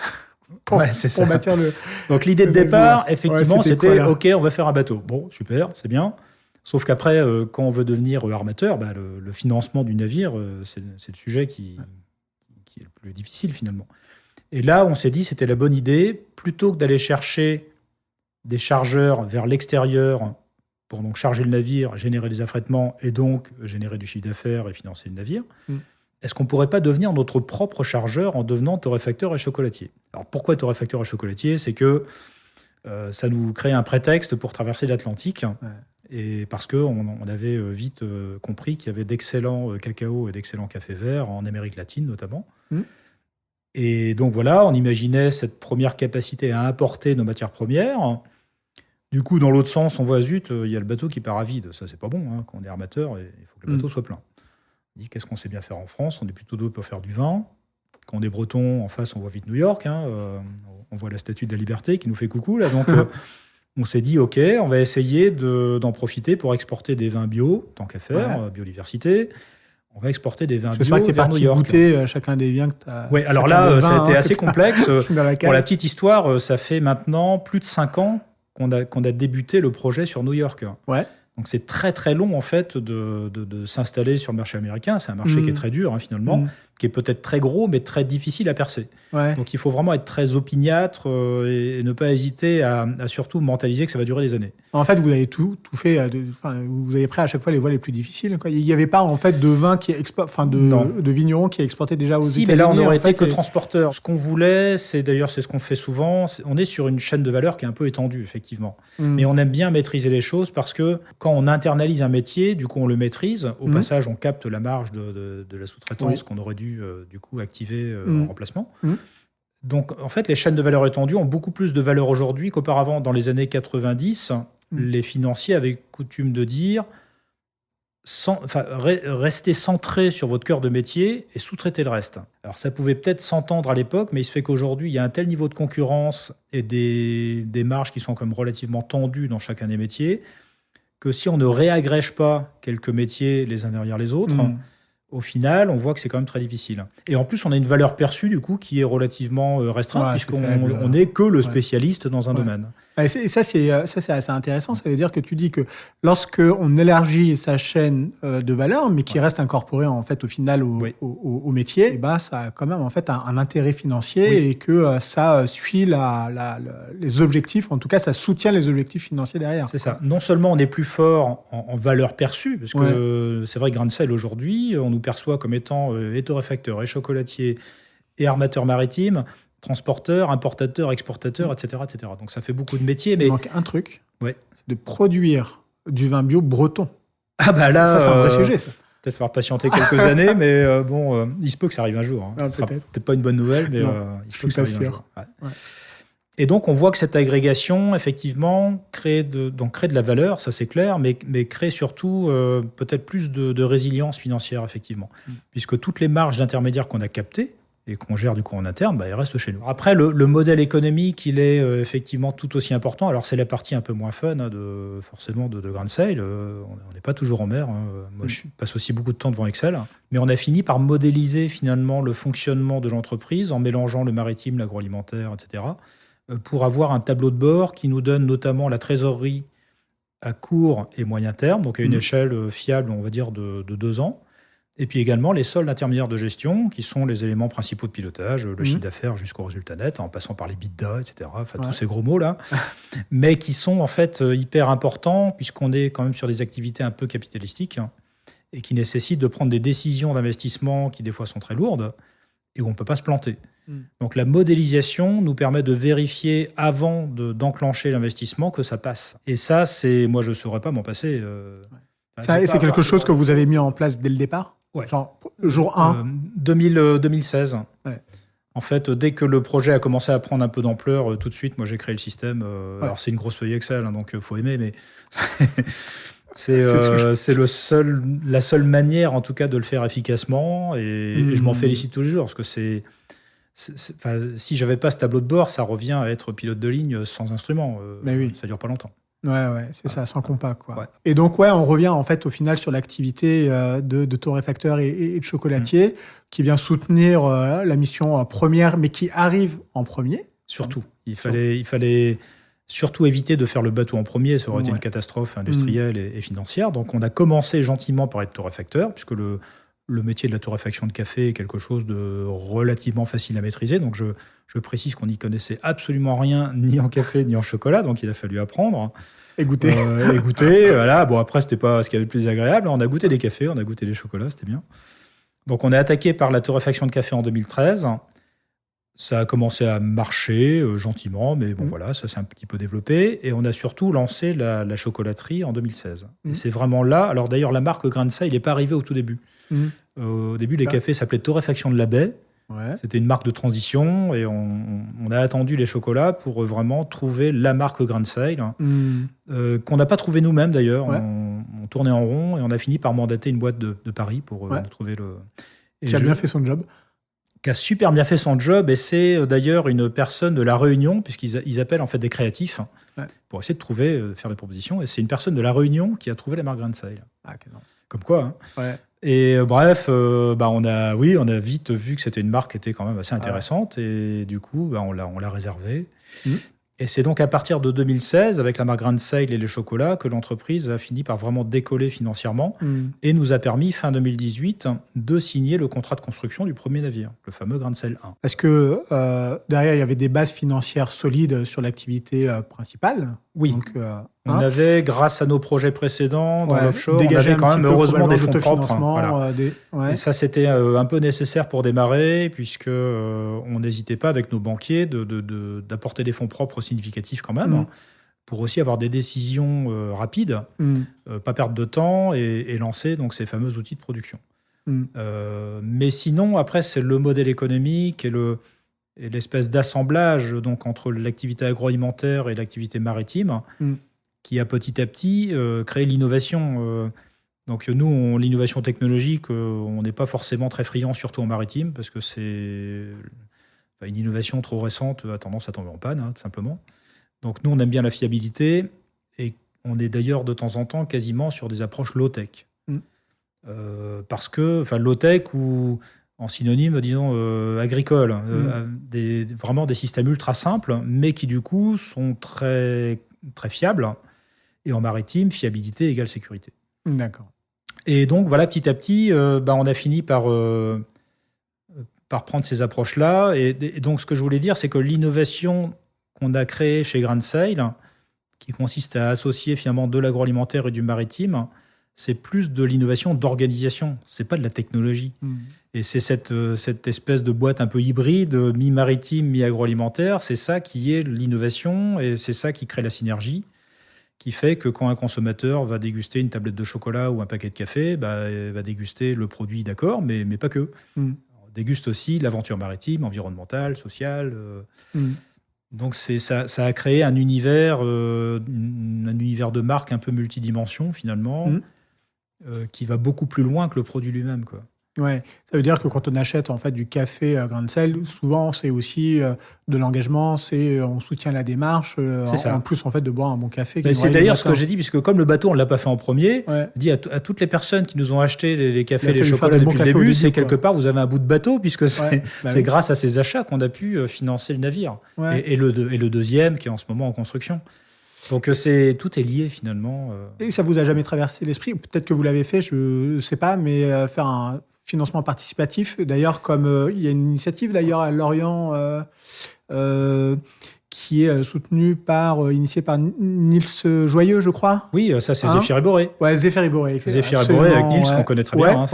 pour bâtir le... Donc l'idée de départ, effectivement, c'était « Ok, on va faire un bateau ». Bon, super, c'est bien. Sauf qu'après, quand on veut devenir armateur, le financement du navire, c'est le sujet qui est le plus difficile finalement. Et là, on s'est dit c'était la bonne idée, plutôt que d'aller chercher des chargeurs vers l'extérieur pour donc charger le navire, générer des affrètements et donc générer du chiffre d'affaires et financer le navire. Est-ce qu'on ne pourrait pas devenir notre propre chargeur en devenant torréfacteur et chocolatier ? Alors pourquoi torréfacteur et chocolatier ? C'est que ça nous crée un prétexte pour traverser l'Atlantique, et parce qu'on avait vite compris qu'il y avait d'excellents cacao et d'excellents cafés verts en Amérique latine notamment. Et donc voilà, on imaginait cette première capacité à importer nos matières premières. Du coup, dans l'autre sens, on voit, zut, il y a le bateau qui part à vide. Ça, c'est pas bon. Hein. Quand on est armateur, il faut que le bateau soit plein. Il dit qu'est-ce qu'on sait bien faire en France? On est plutôt doué pour faire du vin. Quand on est breton, en face, on voit vite New York. On voit la Statue de la Liberté qui nous fait coucou. Là, donc, on s'est dit, OK, on va essayer d'en profiter pour exporter des vins bio, tant qu'à faire, biodiversité. On va exporter des vins bio J'espère que tu es vers New parti York. Goûter chacun des biens que tu as. Oui, alors là, ça a été assez complexe. Dans la Pour la petite histoire, ça fait maintenant plus de 5 ans qu'on a débuté le projet sur New York. Ouais. Donc c'est très très long en fait de s'installer sur le marché américain. C'est un marché qui est très dur finalement, qui est peut-être très gros mais très difficile à percer. Ouais. Donc il faut vraiment être très opiniâtre et ne pas hésiter à surtout mentaliser que ça va durer des années. En fait, vous avez tout fait. Vous avez pris à chaque fois les voies les plus difficiles. Quoi. Il n'y avait pas en fait de vin de vignerons qui exportaient déjà aux États-Unis. Si, mais là on aurait été que transporteur. Ce qu'on voulait, c'est ce qu'on fait souvent. On est sur une chaîne de valeur qui est un peu étendue effectivement. Mais on aime bien maîtriser les choses parce que quand on internalise un métier, du coup on le maîtrise. Au passage, on capte la marge de la sous-traitance qu'on aurait dû du coup activer en remplacement. Donc en fait, les chaînes de valeur étendues ont beaucoup plus de valeur aujourd'hui qu'auparavant. Dans les années 90, les financiers avaient coutume de dire restez centré sur votre cœur de métier et sous-traitez le reste. Alors ça pouvait peut-être s'entendre à l'époque, mais il se fait qu'aujourd'hui, il y a un tel niveau de concurrence et des marges qui sont quand même relativement tendues dans chacun des métiers que si on ne réagrège pas quelques métiers les uns derrière les autres, au final, on voit que c'est quand même très difficile. Et en plus, on a une valeur perçue, du coup, qui est relativement restreinte, puisqu'on n'est que le spécialiste dans un domaine. Et ça, c'est assez intéressant. Ça veut dire que tu dis que lorsqu'on élargit sa chaîne de valeur, mais qui reste incorporée, en fait, au final, au métier, et ben, ça a quand même, en fait, un intérêt financier et que ça suit les objectifs. En tout cas, ça soutient les objectifs financiers derrière. C'est ça. Non seulement on est plus fort en valeur perçue, parce que c'est vrai que Grain de Sel, aujourd'hui, on nous perçoit comme étant et torréfacteur, et chocolatier, et armateur maritime, transporteur, importateur, exportateur, etc., etc. Donc ça fait beaucoup de métiers. Mais il manque un truc, c'est de produire du vin bio breton. Ah bah là, ça c'est un vrai sujet, ça. Peut-être falloir patienter quelques années, mais il se peut que ça arrive un jour. Hein. Ah, ce sera peut-être pas une bonne nouvelle, mais il se peut que ça arrive un jour. Et donc, on voit que cette agrégation, effectivement, crée de la valeur, ça c'est clair, mais crée surtout peut-être plus de résilience financière, effectivement. Puisque toutes les marges d'intermédiaires qu'on a captées et qu'on gère du coup en interne, elles restent chez nous. Après, le modèle économique, il est effectivement tout aussi important. Alors, c'est la partie un peu moins fun, forcément, de Grain de Sel. On n'est pas toujours en mer. Moi, je passe aussi beaucoup de temps devant Excel. Mais on a fini par modéliser, finalement, le fonctionnement de l'entreprise en mélangeant le maritime, l'agroalimentaire, etc., pour avoir un tableau de bord qui nous donne notamment la trésorerie à court et moyen terme, donc à une échelle fiable, on va dire, de 2 ans. Et puis également les soldes intermédiaires de gestion, qui sont les éléments principaux de pilotage, le chiffre d'affaires jusqu'au résultat net, en passant par les EBITDA, etc. Enfin, tous ces gros mots-là, mais qui sont en fait hyper importants, puisqu'on est quand même sur des activités un peu capitalistiques, et qui nécessitent de prendre des décisions d'investissement qui des fois sont très lourdes, et où on ne peut pas se planter. Donc la modélisation nous permet de vérifier avant d'enclencher l'investissement que ça passe. Et ça, moi je ne saurais pas m'en passer. C'est quelque chose que vous avez mis en place dès le départ ? Genre jour 1 2016. En fait, dès que le projet a commencé à prendre un peu d'ampleur, tout de suite, moi j'ai créé le système. Alors c'est une grosse feuille Excel, donc il faut aimer, mais c'est la seule manière en tout cas de le faire efficacement. Et je m'en félicite tous les jours, parce que si j'avais pas ce tableau de bord, ça revient à être pilote de ligne sans instrument. Ça dure pas longtemps. C'est ça, sans compas, quoi. Et donc, on revient en fait au final sur l'activité de torréfacteur et de chocolatier qui vient soutenir la mission première, mais qui arrive en premier. Surtout. Il fallait surtout éviter de faire le bateau en premier, ça aurait été une catastrophe industrielle et financière. Donc, on a commencé gentiment par être torréfacteur, puisque le métier de la torréfaction de café est quelque chose de relativement facile à maîtriser. Donc, je précise qu'on n'y connaissait absolument rien, ni en café, ni en chocolat. Donc, il a fallu apprendre. Et goûter. Voilà. Bon, après, c'était pas ce qui avait le plus agréable. On a goûté des cafés, on a goûté des chocolats, c'était bien. Donc, on est attaqué par la torréfaction de café en 2013. Ça a commencé à marcher gentiment, mais bon, voilà, ça s'est un petit peu développé. Et on a surtout lancé la chocolaterie en 2016. Et c'est vraiment là. Alors, d'ailleurs, la marque Grain de Sel, il n'est pas arrivé au tout début. Au début, les cafés s'appelaient Torréfaction de la Baie. C'était une marque de transition et on a attendu les chocolats pour vraiment trouver la marque Grain de Sel, qu'on n'a pas trouvé nous-mêmes d'ailleurs. On tourné en rond et on a fini par mandater une boîte de Paris pour nous trouver le. Qui a bien fait son job. Qui a super bien fait son job, et c'est d'ailleurs une personne de La Réunion, puisqu'ils appellent en fait des créatifs pour essayer de trouver, faire des propositions, et c'est une personne de La Réunion qui a trouvé la marque Grain de Sale. Ah, okay, comme quoi. Hein. Ouais. Et bref, on a vite vu que c'était une marque qui était quand même assez intéressante, et du coup, on l'a réservée. Et c'est donc à partir de 2016, avec la marque Grain de Sale et les chocolats, que l'entreprise a fini par vraiment décoller financièrement et nous a permis, fin 2018, de signer le contrat de construction du premier navire, le fameux Grain de Sale 1. Est-ce que derrière, il y avait des bases financières solides sur l'activité principale? Oui. Donc, on avait, grâce à nos projets précédents dans l'offshore, on avait quand même heureusement des fonds propres. Voilà. Et ça, c'était un peu nécessaire pour démarrer, puisque on n'hésitait pas avec nos banquiers d'apporter des fonds propres significatifs quand même, pour aussi avoir des décisions rapides, pas perdre de temps et lancer donc ces fameux outils de production. Mais sinon, après, c'est le modèle économique et l'espèce d'assemblage donc entre l'activité agroalimentaire et l'activité maritime qui a petit à petit créé l'innovation. Donc nous, l'innovation technologique, on n'est pas forcément très friand, surtout en maritime, parce que c'est une innovation trop récente a tendance à tomber en panne, tout simplement. Donc nous, on aime bien la fiabilité, et on est d'ailleurs de temps en temps quasiment sur des approches low-tech. Parce que, low-tech ou en synonyme, disons, agricole, vraiment des systèmes ultra simples, mais qui du coup sont très, très fiables. Et en maritime, fiabilité égale sécurité. D'accord. Et donc, voilà, petit à petit, on a fini par prendre ces approches-là. Et donc, ce que je voulais dire, c'est que l'innovation qu'on a créée chez Grain de Sale, qui consiste à associer finalement de l'agroalimentaire et du maritime, c'est plus de l'innovation d'organisation. C'est pas de la technologie. Et c'est cette espèce de boîte un peu hybride, mi-maritime, mi-agroalimentaire. C'est ça qui est l'innovation, et c'est ça qui crée la synergie, qui fait que quand un consommateur va déguster une tablette de chocolat ou un paquet de café, il va déguster le produit, d'accord, mais pas que. On déguste aussi l'aventure maritime, environnementale, sociale. Donc ça a créé un univers de marque un peu multidimension, finalement, qui va beaucoup plus loin que le produit lui-même, quoi. Ouais, ça veut dire que quand on achète en fait du café à Grain de Sale, souvent c'est aussi de l'engagement, on soutient la démarche, en plus en fait de boire un bon café. C'est d'ailleurs ce que j'ai dit, puisque comme le bateau on l'a pas fait en premier, dit à toutes les personnes qui nous ont acheté les cafés, les chocolats depuis le début, c'est quelque part vous avez un bout de bateau, puisque c'est grâce à ces achats qu'on a pu financer le navire et le deuxième qui est en ce moment en construction. Donc tout est lié finalement. Et ça vous a jamais traversé l'esprit, peut-être que vous l'avez fait, je sais pas, mais faire un financement participatif, d'ailleurs, comme il y a une initiative d'ailleurs à Lorient qui est initiée par Nils Joyeux, je crois. Oui, ça c'est Zéphyr et Boré. Ouais, Zéphyr et Boré. Zéphyr et Boré avec Nils, qu'on connaît très bien.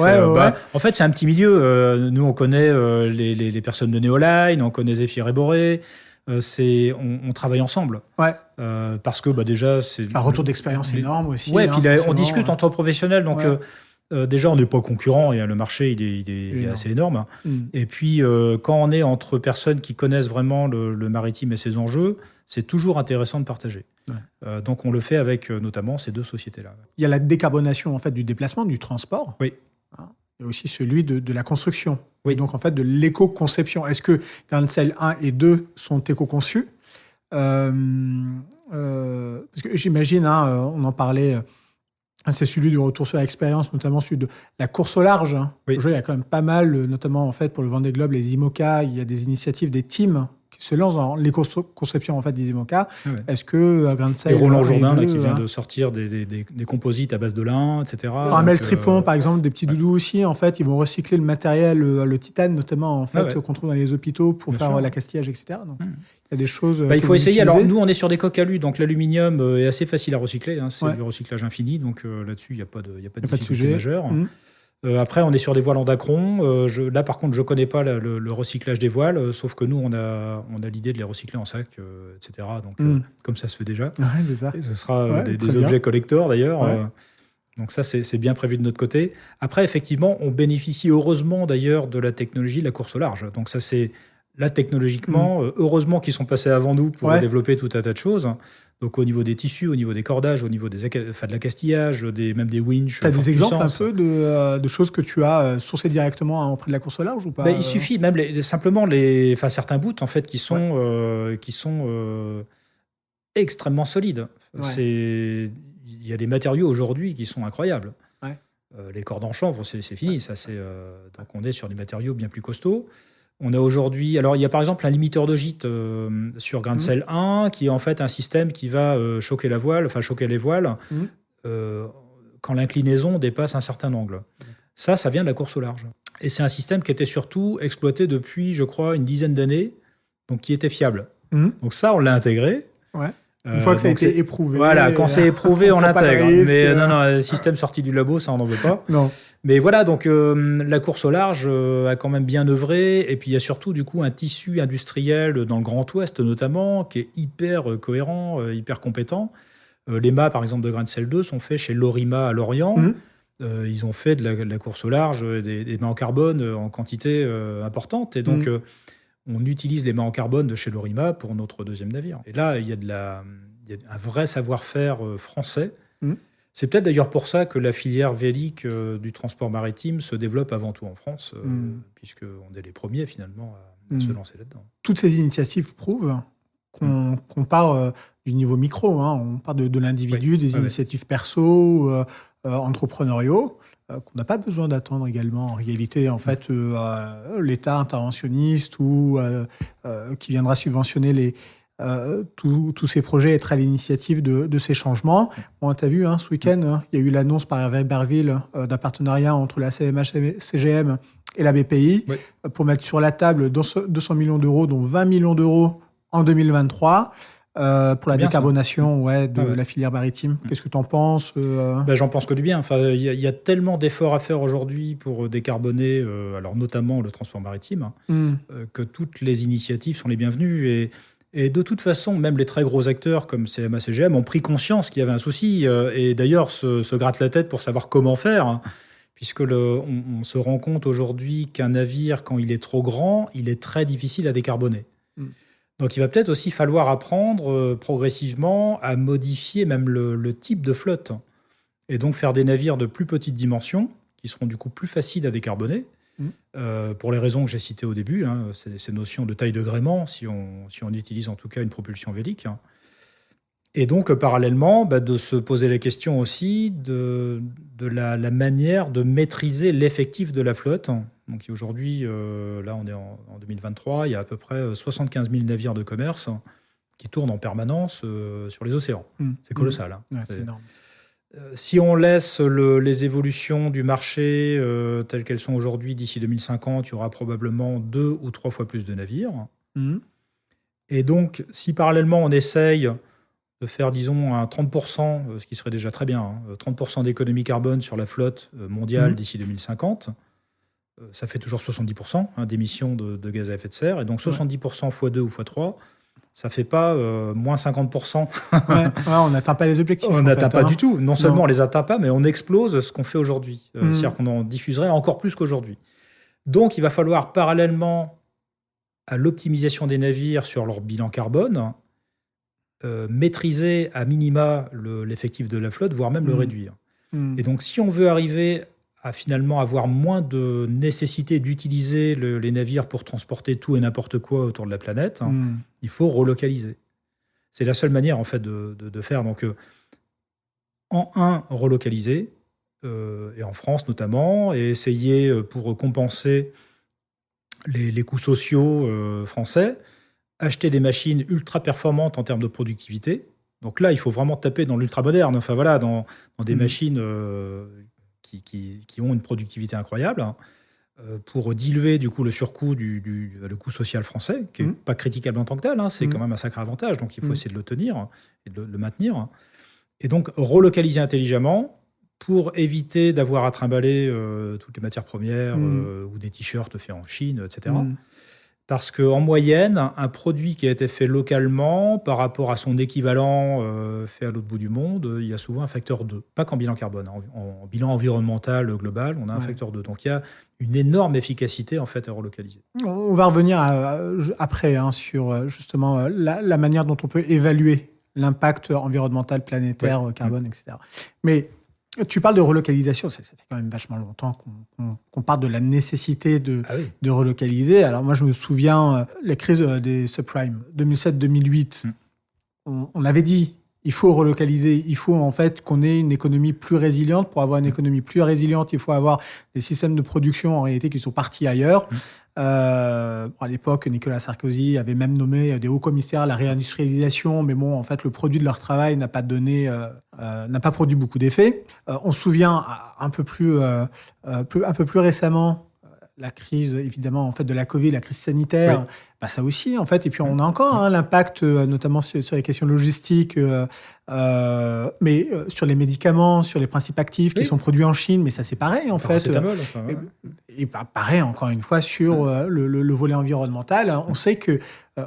En fait, c'est un petit milieu. Nous, on connaît les personnes de Neoline, on connaît Zéphyr et Boré. On travaille ensemble. Parce que déjà, c'est un retour d'expérience énorme aussi. Ouais, puis on discute entre professionnels, donc déjà on n'est pas concurrents, et le marché il est assez énorme. Et puis quand on est entre personnes qui connaissent vraiment le maritime et ses enjeux, c'est toujours intéressant de partager. Donc on le fait avec notamment ces deux sociétés-là. Il y a la décarbonation en fait du déplacement, du transport. Oui. Il y a aussi celui de la construction. Oui. Et donc, en fait, de l'éco-conception. Est-ce que Grain de Sale 1 et 2 sont éco-conçus parce que j'imagine, on en parlait, c'est celui du retour sur l'expérience, notamment celui de la course au large. Il y a quand même pas mal, notamment en fait, pour le Vendée Globe, les IMOCA, il y a des initiatives, des teams qui se lancent dans l'éco-conception en fait, des IMOCA. Est-ce que Grain de Sale... Et Roland Jourdain, qui vient de sortir des composites à base de lin, etc. Ramel Tripon, par exemple, des petits doudous aussi, en fait, ils vont recycler le matériel, le titane notamment, en fait, qu'on trouve dans les hôpitaux pour faire l'accastillage, etc. Donc, il y a des choses... il faut essayer. Alors, nous, on est sur des coques alu, donc l'aluminium est assez facile à recycler. C'est du recyclage infini, donc là-dessus, il n'y a pas de difficulté majeure. Après, on est sur des voiles en dacron. Là, par contre, je ne connais pas le recyclage des voiles, sauf que nous, on a l'idée de les recycler en sac, etc. Donc, comme ça se fait déjà. C'est ça. Et ce sera des objets collector, d'ailleurs. Donc ça, c'est bien prévu de notre côté. Après, effectivement, on bénéficie heureusement, d'ailleurs, de la technologie de la course au large. Donc ça, c'est Là, technologiquement, heureusement qu'ils sont passés avant nous pour Ouais. développer tout un tas de choses. Donc, au niveau des tissus, au niveau des cordages, au niveau de l'accastillage, même des winches. Tu as forte des exemples puissance. un peu de choses que tu as sourcées directement auprès de la course au large ou pas? Il suffit, même simplement certains bouts en fait, qui sont extrêmement solides. Ouais. Il y a des matériaux aujourd'hui qui sont incroyables. Ouais. Les cordes en chanvre, c'est fini. Ça, donc, on est sur des matériaux bien plus costauds. On a aujourd'hui, alors il y a par exemple un limiteur de gîte sur Grain de Sel 1 qui est en fait un système qui va choquer les voiles quand l'inclinaison dépasse un certain angle. Ça vient de la course au large. Et c'est un système qui était surtout exploité depuis, je crois, une dizaine d'années, donc qui était fiable. Donc ça, on l'a intégré. Ouais. Une fois que ça a été éprouvé. Voilà, quand c'est éprouvé, on prend pas de l'intègre. risque. Mais non, le système sorti du labo, ça, on n'en veut pas. Non. Mais voilà, donc la course au large a quand même bien œuvré. Et puis il y a surtout du coup un tissu industriel dans le Grand Ouest notamment qui est hyper cohérent, hyper compétent. Les mâts par exemple de Grain de Sel 2 sont faits chez Lorima à Lorient. Ils ont fait de la course au large, des mâts en carbone en quantité importante. Et donc on utilise les mâts en carbone de chez Lorima pour notre deuxième navire. Et là, il y a un vrai savoir-faire français. C'est peut-être d'ailleurs pour ça que la filière vélique du transport maritime se développe avant tout en France, puisqu'on est les premiers finalement à se lancer là-dedans. Toutes ces initiatives prouvent qu'on part du niveau micro, hein. On part de l'individu, des initiatives perso, entrepreneuriaux, qu'on n'a pas besoin d'attendre également. En réalité, en fait, l'État interventionniste ou qui viendra subventionner tous ces projets, être à l'initiative de ces changements. Bon, tu as vu, ce week-end, il y a eu l'annonce par Hervé Berville d'un partenariat entre la CMA-CGM et la BPI pour mettre sur la table 200 millions d'euros, dont 20 millions d'euros en 2023. Pour la décarbonation de la filière maritime. Qu'est-ce que tu en penses J'en pense que du bien. Enfin, il y a tellement d'efforts à faire aujourd'hui pour décarboner, alors notamment le transport maritime, que toutes les initiatives sont les bienvenues. Et de toute façon, même les très gros acteurs comme CMA-CGM ont pris conscience qu'il y avait un souci et d'ailleurs se grattent la tête pour savoir comment faire, puisque on se rend compte aujourd'hui qu'un navire, quand il est trop grand, il est très difficile à décarboner. Donc, il va peut-être aussi falloir apprendre progressivement à modifier même le type de flotte et donc faire des navires de plus petite dimension qui seront du coup plus faciles à décarboner pour les raisons que j'ai citées au début, ces notions de taille de gréement si on utilise en tout cas une propulsion vélique. Et donc, parallèlement, de se poser la question aussi de la manière de maîtriser l'effectif de la flotte. Donc aujourd'hui, là on est en 2023, il y a à peu près 75 000 navires de commerce qui tournent en permanence sur les océans. C'est colossal. Ouais, c'est énorme. Si on laisse les évolutions du marché telles qu'elles sont aujourd'hui, d'ici 2050, il y aura probablement 2 ou 3 fois plus de navires. Et donc, si parallèlement on essaye de faire, disons, un 30%, ce qui serait déjà très bien, 30% d'économie carbone sur la flotte mondiale d'ici 2050, ça fait toujours 70% d'émissions de gaz à effet de serre. Et donc 70% x 2 ou x 3, ça ne fait pas moins 50%. On n'atteint pas les objectifs. On n'atteint pas du tout. Non seulement on ne les atteint pas, mais on explose ce qu'on fait aujourd'hui. C'est-à-dire qu'on en diffuserait encore plus qu'aujourd'hui. Donc il va falloir, parallèlement à l'optimisation des navires sur leur bilan carbone, maîtriser à minima l'effectif de la flotte, voire même le réduire. Et donc si on veut arriver à finalement avoir moins de nécessité d'utiliser les navires pour transporter tout et n'importe quoi autour de la planète, il faut relocaliser. C'est la seule manière en fait de faire. Donc, relocaliser, et en France notamment, et essayer pour compenser les coûts sociaux français, acheter des machines ultra performantes en termes de productivité. Donc là, il faut vraiment taper dans l'ultra moderne. Enfin voilà, dans des machines qui ont une productivité incroyable, pour diluer du coup le surcoût le coût social français, qui n'est pas critiquable en tant que tel, c'est quand même un sacré avantage, donc il faut essayer de le tenir et de le maintenir. Et donc relocaliser intelligemment pour éviter d'avoir à trimballer toutes les matières premières ou des t-shirts faits en Chine, etc. Parce qu'en moyenne, un produit qui a été fait localement par rapport à son équivalent fait à l'autre bout du monde, il y a souvent un facteur 2. Pas qu'en bilan carbone, en bilan environnemental global, on a un facteur 2. Donc il y a une énorme efficacité en fait à relocaliser. On va revenir après sur justement la manière dont on peut évaluer l'impact environnemental, planétaire, carbone, etc. Mais tu parles de relocalisation, ça fait quand même vachement longtemps qu'on parle de la nécessité de relocaliser. Alors moi, je me souviens, la crise des subprimes, 2007-2008, on avait dit, il faut relocaliser, il faut en fait qu'on ait une économie plus résiliente. Pour avoir une économie plus résiliente, il faut avoir des systèmes de production en réalité qui sont partis ailleurs. À l'époque, Nicolas Sarkozy avait même nommé des hauts commissaires à la réindustrialisation, mais bon, en fait, le produit de leur travail n'a pas produit beaucoup d'effets. On se souvient un peu plus récemment la crise, évidemment, en fait, de la Covid, la crise sanitaire, ça aussi, en fait. Et puis, on a encore l'impact, notamment sur les questions logistiques, mais sur les médicaments, sur les principes actifs qui sont produits en Chine, mais ça, c'est pareil, en fait. Et pareil, encore une fois, sur le volet environnemental. On sait que,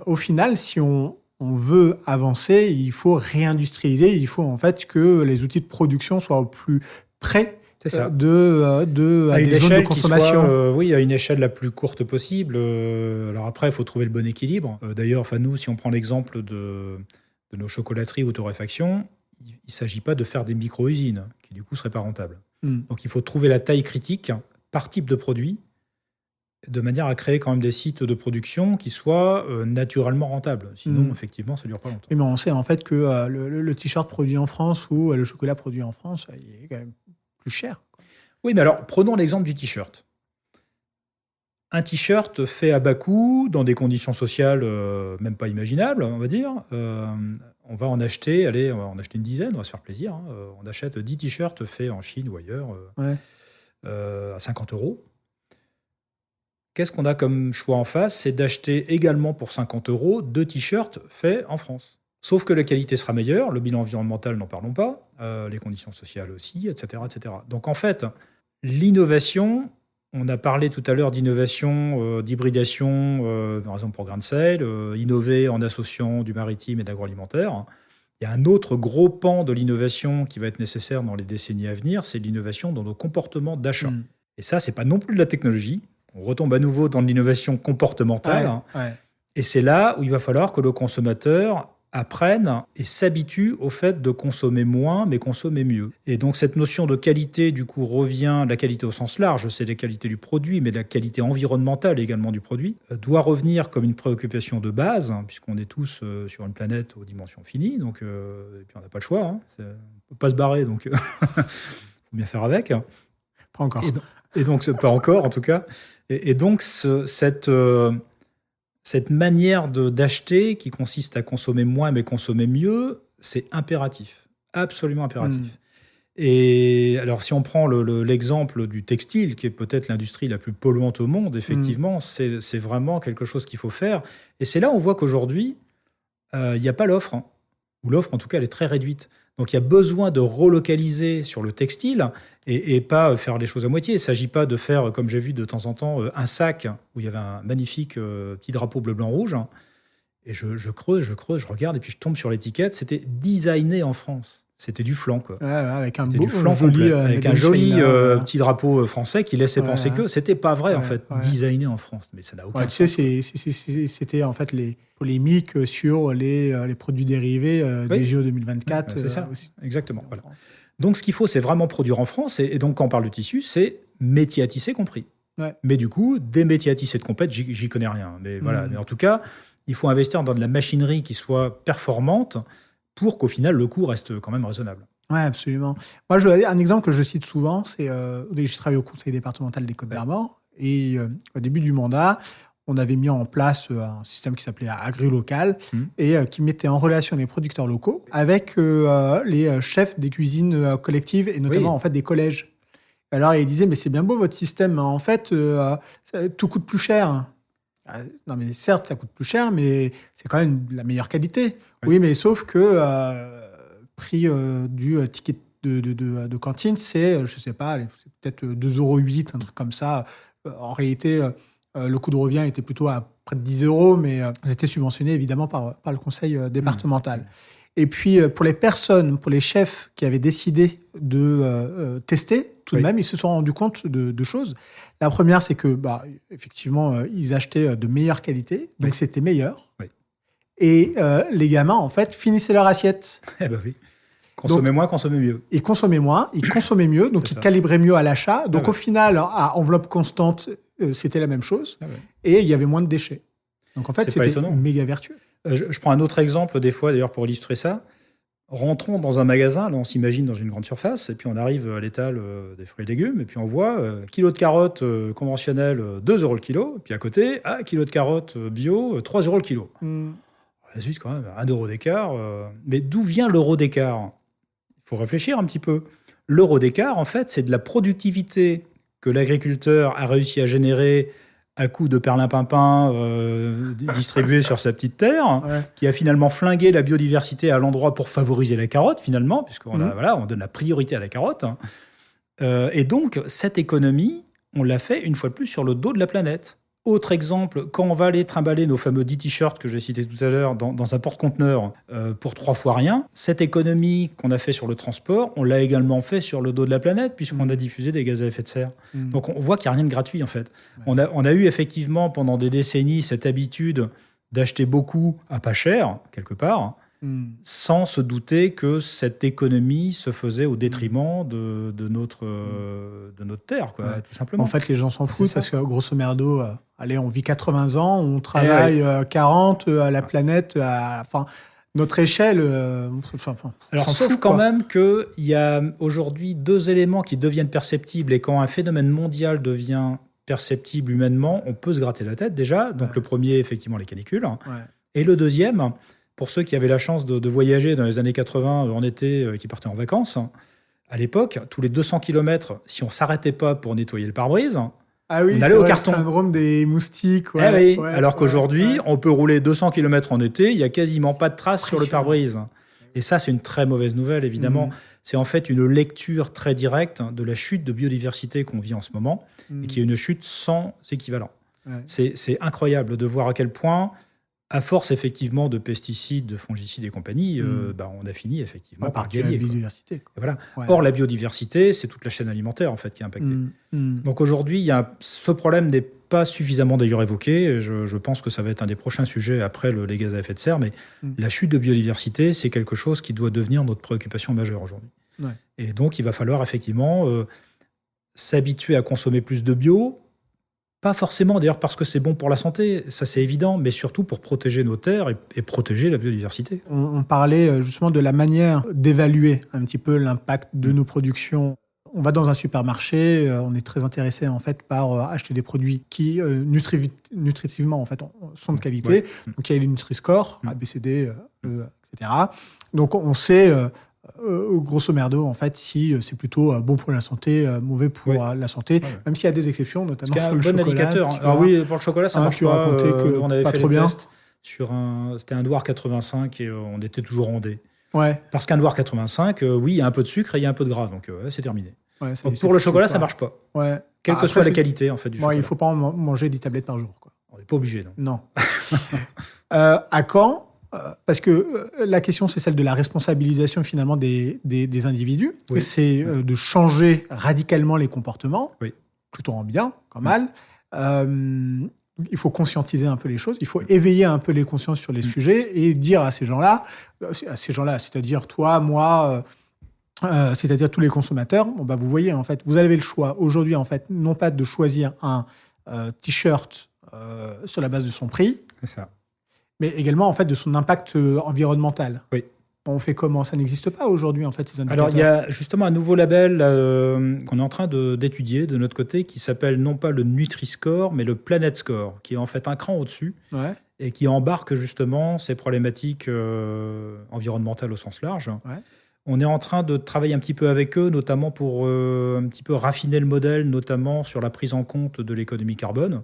au final, si on veut avancer, il faut réindustrialiser. Il faut, en fait, que les outils de production soient au plus près des zones de consommation. À une échelle la plus courte possible. Alors après, il faut trouver le bon équilibre. D'ailleurs, nous, si on prend l'exemple de nos chocolateries ou torréfaction, il ne s'agit pas de faire des micro-usines, qui du coup ne seraient pas rentables. Donc il faut trouver la taille critique par type de produit, de manière à créer quand même des sites de production qui soient naturellement rentables. Sinon, effectivement, ça ne dure pas longtemps. Mais on sait en fait que le t-shirt produit en France ou le chocolat produit en France, il est quand même plus cher. Oui, mais alors, prenons l'exemple du t-shirt. Un t-shirt fait à bas coût, dans des conditions sociales même pas imaginables, on va dire. On va en acheter, une dizaine, on va se faire plaisir. On achète 10 t-shirts faits en Chine ou ailleurs à 50 €. Qu'est-ce qu'on a comme choix en face? C'est d'acheter également pour 50 € 2 t-shirts faits en France. Sauf que la qualité sera meilleure, le bilan environnemental, n'en parlons pas, les conditions sociales aussi, etc., etc. Donc en fait, l'innovation, on a parlé tout à l'heure d'innovation, d'hybridation, par exemple pour Grain de Sale, innover en associant du maritime et de l'agroalimentaire. Il y a un autre gros pan de l'innovation qui va être nécessaire dans les décennies à venir, c'est l'innovation dans nos comportements d'achat. Et ça, c'est pas non plus de la technologie. On retombe à nouveau dans l'innovation comportementale. Et c'est là où il va falloir que le consommateur apprenne et s'habitue au fait de consommer moins, mais consommer mieux. Et donc cette notion de qualité, du coup, revient, la qualité au sens large, c'est la qualité du produit, mais la qualité environnementale également du produit, doit revenir comme une préoccupation de base, puisqu'on est tous sur une planète aux dimensions finies, donc, et puis on n'a pas le choix, on ne peut pas se barrer, donc il faut bien faire avec. Pas encore. Et donc, pas encore en tout cas. Et donc, cette manière d'acheter qui consiste à consommer moins mais consommer mieux, c'est impératif, absolument impératif. Et alors, si on prend l'exemple du textile, qui est peut-être l'industrie la plus polluante au monde, effectivement, c'est vraiment quelque chose qu'il faut faire. Et c'est là où on voit qu'aujourd'hui, il n'y a pas l'offre, ou l'offre, en tout cas, elle est très réduite. Donc, il y a besoin de relocaliser sur le textile et pas faire les choses à moitié. Il ne s'agit pas de faire, comme j'ai vu de temps en temps, un sac où il y avait un magnifique petit drapeau bleu, blanc, rouge. Et je creuse, je regarde, et puis je tombe sur l'étiquette. C'était designé en France. C'était du flanc, quoi. Avec un joli, avec un joli petit drapeau français qui laissait penser que c'était pas vrai, en fait, designé en France. Mais ça n'a aucun sens. C'était en fait les polémiques sur les produits dérivés des JO 2024. C'est ça, exactement. Voilà. Donc, ce qu'il faut, c'est vraiment produire en France. Et donc, quand on parle de tissu, c'est métier à tisser compris. Mais du coup, des métiers à tisser de compète, j'y connais rien. Mais voilà. Mais en tout cas, il faut investir dans de la machinerie qui soit performante pour qu'au final, le coût reste quand même raisonnable. Oui, absolument. Moi, un exemple que je cite souvent, c'est je travaille au conseil départemental des Côtes-d'Armor. Et au début du mandat, on avait mis en place un système qui s'appelait AgriLocal et qui mettait en relation les producteurs locaux avec les chefs des cuisines collectives et notamment en fait des collèges. Alors ils disaient mais c'est bien beau votre système, mais en fait tout coûte plus cher. Non mais certes ça coûte plus cher, mais c'est quand même la meilleure qualité. Oui, mais sauf que prix du ticket de cantine c'est je sais pas, c'est peut-être 2,08 €, un truc comme ça. En réalité le coût de revient était plutôt à près de 10 €, mais ils étaient subventionnés évidemment par le conseil départemental. Et puis, pour les personnes, pour les chefs qui avaient décidé de tester, tout de même, ils se sont rendus compte de choses. La première, c'est que, effectivement, ils achetaient de meilleure qualité, donc c'était meilleur. Oui. Et les gamins, en fait, finissaient leur assiette. Eh ben oui. Consommer moins, consommer mieux. Ils consommaient moins, ils consommaient mieux, donc C'est ils ça. calibraient mieux à l'achat. Donc ouais. au final, à enveloppe constante, c'était la même chose. Ah ouais. Et il y avait moins de déchets. Donc en fait, C'est pas c'était étonnant. méga vertueux. Je prends un autre exemple, des fois, d'ailleurs, pour illustrer ça. Rentrons dans un magasin, là, on s'imagine dans une grande surface, et puis on arrive à l'étal des fruits et légumes, et puis on voit kilo de carottes conventionnelles, 2 € le kilo, et puis à côté, kilo de carottes bio, 3 € le kilo. Zut, quand même, 1 € d'écart. Mais d'où vient l'euro d'écart ? Il faut réfléchir un petit peu. L'euro d'écart, en fait, c'est de la productivité que l'agriculteur a réussi à générer à coup de perlimpinpin distribué sur sa petite terre, qui a finalement flingué la biodiversité à l'endroit pour favoriser la carotte, finalement, puisqu'on on donne la priorité à la carotte. Et donc, cette économie, on l'a fait une fois de plus sur le dos de la planète. Autre exemple, quand on va aller trimballer nos fameux 10 t-shirts que j'ai cités tout à l'heure dans un porte-conteneur pour 3 fois rien, cette économie qu'on a fait sur le transport, on l'a également fait sur le dos de la planète puisqu'on a diffusé des gaz à effet de serre. Donc on voit qu'il n'y a rien de gratuit en fait. On a eu effectivement pendant des décennies cette habitude d'acheter beaucoup à pas cher, quelque part, sans se douter que cette économie se faisait au détriment de notre terre, quoi, tout simplement. En fait, les gens s'en foutent ça. parce que, grosso merdo, allez, on vit 80 ans, on travaille 40, la planète, enfin, notre échelle. Alors, sauf quand même qu'il y a aujourd'hui 2 éléments qui deviennent perceptibles, et quand un phénomène mondial devient perceptible humainement, on peut se gratter la tête déjà. Donc, le premier, effectivement, les canicules. Et le deuxième, pour ceux qui avaient la chance de voyager dans les années 80 en été, qui partaient en vacances, à l'époque, tous les 200 km, si on ne s'arrêtait pas pour nettoyer le pare-brise, on allait au carton. Le syndrome des moustiques. Alors qu'aujourd'hui, on peut rouler 200 km en été, il n'y a quasiment pas de traces sur le pare-brise. Et ça, c'est une très mauvaise nouvelle, évidemment. C'est en fait une lecture très directe de la chute de biodiversité qu'on vit en ce moment, et qui est une chute sans équivalent. C'est incroyable de voir à quel point, à force effectivement de pesticides, de fongicides et compagnie, on a fini effectivement par gagner. La biodiversité. Voilà. Or, la biodiversité, c'est toute la chaîne alimentaire en fait qui est impactée. Donc aujourd'hui, ce problème n'est pas suffisamment d'ailleurs évoqué. Je pense que ça va être un des prochains sujets après les gaz à effet de serre, mais la chute de biodiversité, c'est quelque chose qui doit devenir notre préoccupation majeure aujourd'hui. Et donc, il va falloir effectivement s'habituer à consommer plus de bio. Pas forcément, d'ailleurs, parce que c'est bon pour la santé, ça c'est évident, mais surtout pour protéger nos terres et protéger la biodiversité. On parlait justement de la manière d'évaluer un petit peu l'impact de nos productions. On va dans un supermarché, on est très intéressé en fait par acheter des produits qui nutritivement en fait sont de qualité. Donc il y a les Nutri-Score, A, B, C, D, E, etc. Donc on sait grosso merdo, en fait, si c'est plutôt bon pour la santé, mauvais pour la santé, même s'il y a des exceptions, notamment sur le chocolat. Indicateur. Alors oui, pour le chocolat, ça marche pas. On avait pas fait trop les bien. tests sur c'était un Douar 85 et on était toujours rondé. Parce qu'un Douar 85, oui, il y a un peu de sucre et il y a un peu de gras, donc c'est terminé. Donc, pour le chocolat, ça marche pas. Quelle que soit la qualité en fait du chocolat. Il faut pas en manger 10 tablettes par jour. On n'est pas obligé, non. À quand parce que la question, c'est celle de la responsabilisation finalement des individus. C'est de changer radicalement les comportements, plutôt en bien qu'en mal. Il faut conscientiser un peu les choses, il faut éveiller un peu les consciences sur les sujets et dire à ces gens-là, c'est-à-dire toi, moi, c'est-à-dire tous les consommateurs, vous voyez, en fait, vous avez le choix aujourd'hui, en fait, non pas de choisir un t-shirt sur la base de son prix, c'est ça, mais également en fait de son impact environnemental. On fait comment ? Ça n'existe pas aujourd'hui en fait ces indicateurs. Alors il y a justement un nouveau label qu'on est en train d'étudier de notre côté qui s'appelle non pas le Nutri-Score mais le Planet Score, qui est en fait un cran au-dessus et qui embarque justement ces problématiques environnementales au sens large. On est en train de travailler un petit peu avec eux, notamment pour un petit peu raffiner le modèle, notamment sur la prise en compte de l'économie carbone.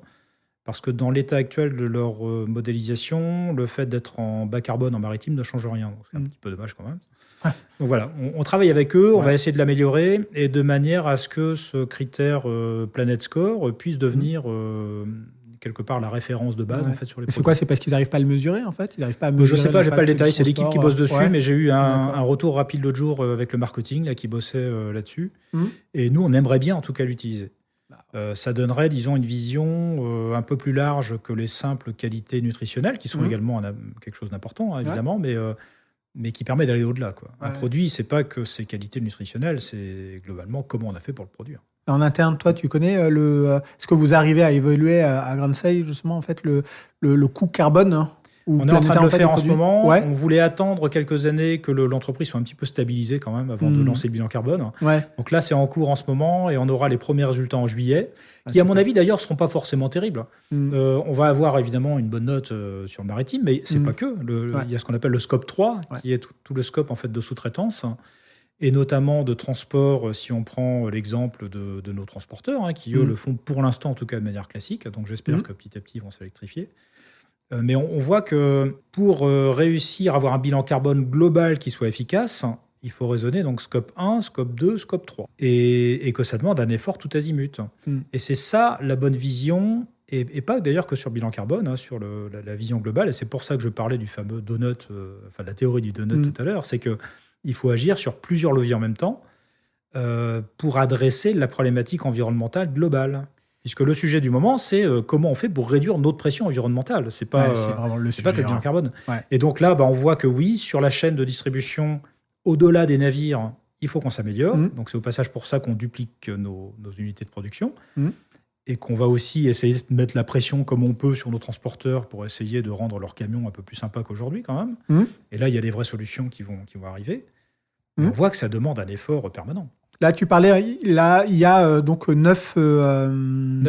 Parce que dans l'état actuel de leur modélisation, le fait d'être en bas carbone en maritime ne change rien. Donc c'est un petit peu dommage quand même. Donc voilà, on travaille avec eux, on va essayer de l'améliorer, et de manière à ce que ce critère Planet Score puisse devenir quelque part la référence de base Ouais. en fait sur les Mais c'est produits. quoi? C'est parce qu'ils n'arrivent pas à le mesurer, en fait? Ils n'arrivent pas à Je mesurer sais pas, j'ai pas le l'impact détail, du c'est l'équipe qui transport, bosse dessus, ouais. mais j'ai eu D'accord. un retour rapide l'autre jour avec le marketing là, qui bossait là-dessus. Mhm. Et nous, on aimerait bien en tout cas l'utiliser. Bah, Ça donnerait, disons, une vision un peu plus large que les simples qualités nutritionnelles, qui sont Mhm. également quelque chose chose évidemment, mais qui permet d'aller au-delà, quoi. Un Ouais. produit, c'est pas que ses qualités nutritionnelles, c'est globalement comment on a fait pour le produire. En interne, toi, tu connais est-ce que vous arrivez à évaluer à Grainseil, justement, en fait, le coût carbone, hein, ou On est en train de planétaire, le fait, faire des en ce produits? moment. Ouais. On voulait attendre quelques années que l'entreprise soit un petit peu stabilisée quand même avant de lancer le bilan carbone. Ouais. Donc là, c'est en cours en ce moment et on aura les premiers résultats en juillet, Ah, qui, à mon super. avis, d'ailleurs, ne seront pas forcément terribles. Mm. On va avoir évidemment une bonne note sur le maritime, mais c'est pas que. Ouais. Il y a ce qu'on appelle le scope 3, Ouais. qui est tout le scope en fait, de sous-traitance, et notamment de transport, si on prend l'exemple de nos transporteurs, hein, qui, eux, le font pour l'instant, en tout cas, de manière classique. Donc j'espère que petit à petit, ils vont s'électrifier. Mais on voit que pour réussir à avoir un bilan carbone global qui soit efficace, il faut raisonner donc scope 1, scope 2, scope 3. Et que ça demande un effort tout azimut. Et c'est ça la bonne vision, et pas d'ailleurs que sur le bilan carbone, hein, sur la vision globale. Et c'est pour ça que je parlais du fameux donut, enfin de la théorie du donut tout à l'heure, c'est qu'il faut agir sur plusieurs leviers en même temps pour adresser la problématique environnementale globale. Puisque le sujet du moment, c'est comment on fait pour réduire notre pression environnementale. C'est pas, Ouais, c'est vraiment le c'est pas que le sujet, bilan hein. carbone. Ouais. Et donc là, on voit que oui, sur la chaîne de distribution, au-delà des navires, il faut qu'on s'améliore. Donc c'est au passage pour ça qu'on duplique nos unités de production. Et qu'on va aussi essayer de mettre la pression comme on peut sur nos transporteurs pour essayer de rendre leurs camions un peu plus sympas qu'aujourd'hui quand même. Et là, il y a des vraies solutions qui vont arriver. Mais on voit que ça demande un effort permanent. Là, tu parlais, là, il y a donc 9